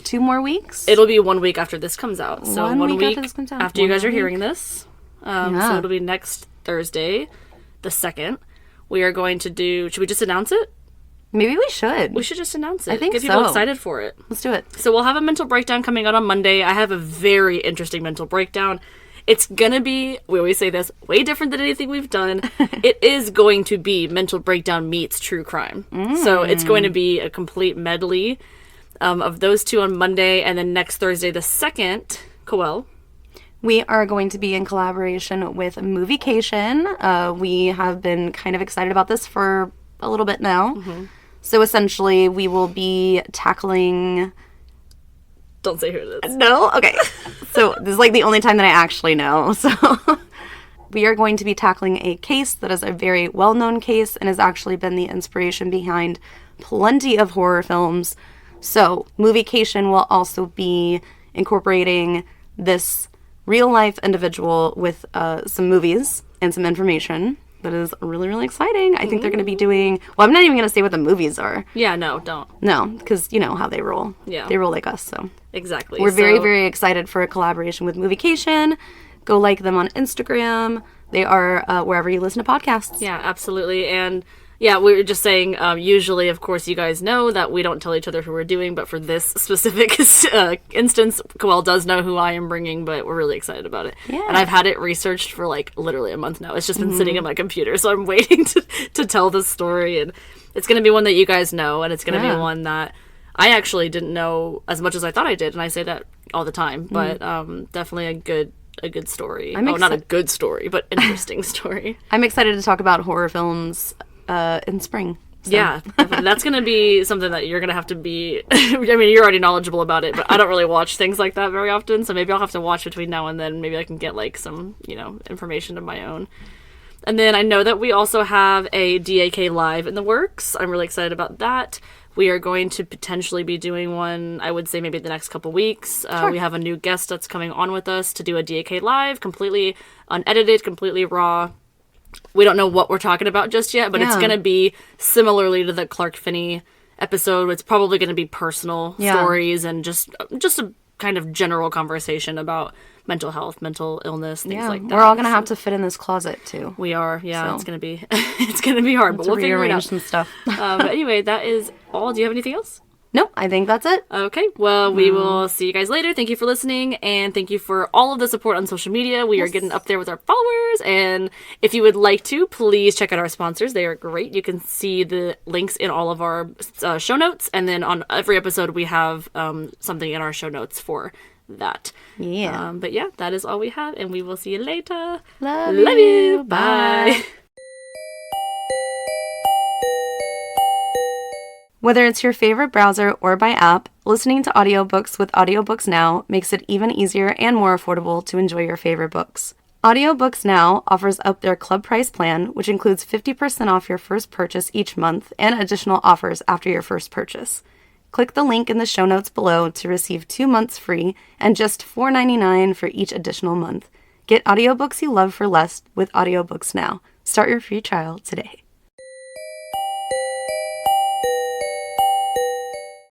2 more weeks? It'll be 1 week after this comes out. So one week after this comes out. After you guys are hearing this. So it'll be next Thursday, the 2nd. We are going to do, should we just announce it? Maybe we should. We should just announce it. I think Get people excited for it. Let's do it. So we'll have a mental breakdown coming out on Monday. I have a very interesting mental breakdown. It's gonna be, we always say this, way different than anything we've done. It is going to be mental breakdown meets true crime. So it's going to be a complete medley of those two on Monday. And then next Thursday, the 2nd, Koelle. We are going to be in collaboration with Moviecation. We have been kind of excited about this for a little bit now. So essentially, we will be tackling... Don't say who it is. No? Okay. So this is the only time that I actually know. So we are going to be tackling a case that is a very well-known case and has actually been the inspiration behind plenty of horror films. So Moviecation will also be incorporating this real-life individual with some movies and some information. That is really, really exciting. I think they're going to be doing... Well, I'm not even going to say what the movies are. Yeah, no, don't. No, because you know how they roll. Yeah. They roll like us, so... Exactly. We're very, very excited for a collaboration with Moviecation. Go like them on Instagram. They are wherever you listen to podcasts. Yeah, absolutely. And yeah, we were just saying, usually, of course, you guys know that we don't tell each other who we're doing, but for this specific instance, Koelle does know who I am bringing, but we're really excited about it. Yeah. And I've had it researched for literally a month now. It's just been sitting in my computer, so I'm waiting to tell this story, and it's going to be one that you guys know, and it's going to be one that I actually didn't know as much as I thought I did, and I say that all the time, but definitely a good story. Not a good story, but interesting story. I'm excited to talk about horror films in spring. So. Yeah, that's going to be something that you're going to have to be... I mean, you're already knowledgeable about it, but I don't really watch things like that very often, so maybe I'll have to watch between now and then. Maybe I can get, some, information of my own. And then I know that we also have a DAK Live in the works. I'm really excited about that. We are going to potentially be doing one, I would say maybe the next couple weeks. Sure. We have a new guest that's coming on with us to do a DAK Live, completely unedited, completely raw. We don't know what we're talking about just yet, but it's going to be similarly to the Clark Finney episode. It's probably going to be personal stories and just a kind of general conversation about mental health, mental illness, things like that. We're all going to have to fit in this closet, too. We are, so. It's going to be it's going to be hard, but we'll figure it out. Some stuff. But anyway, that is all. Do you have anything else? Nope, I think that's it. Okay, well, we will see you guys later. Thank you for listening, and thank you for all of the support on social media. We are getting up there with our followers, and if you would like to, please check out our sponsors. They are great. You can see the links in all of our show notes, and then on every episode, we have something in our show notes for that. Yeah. But yeah, that is all we have, and we will see you later. Love you. Bye. Whether it's your favorite browser or by app, listening to audiobooks with Audiobooks Now makes it even easier and more affordable to enjoy your favorite books. Audiobooks Now offers up their club price plan, which includes 50% off your first purchase each month and additional offers after your first purchase. Click the link in the show notes below to receive 2 months free and just $4.99 for each additional month. Get audiobooks you love for less with Audiobooks Now. Start your free trial today.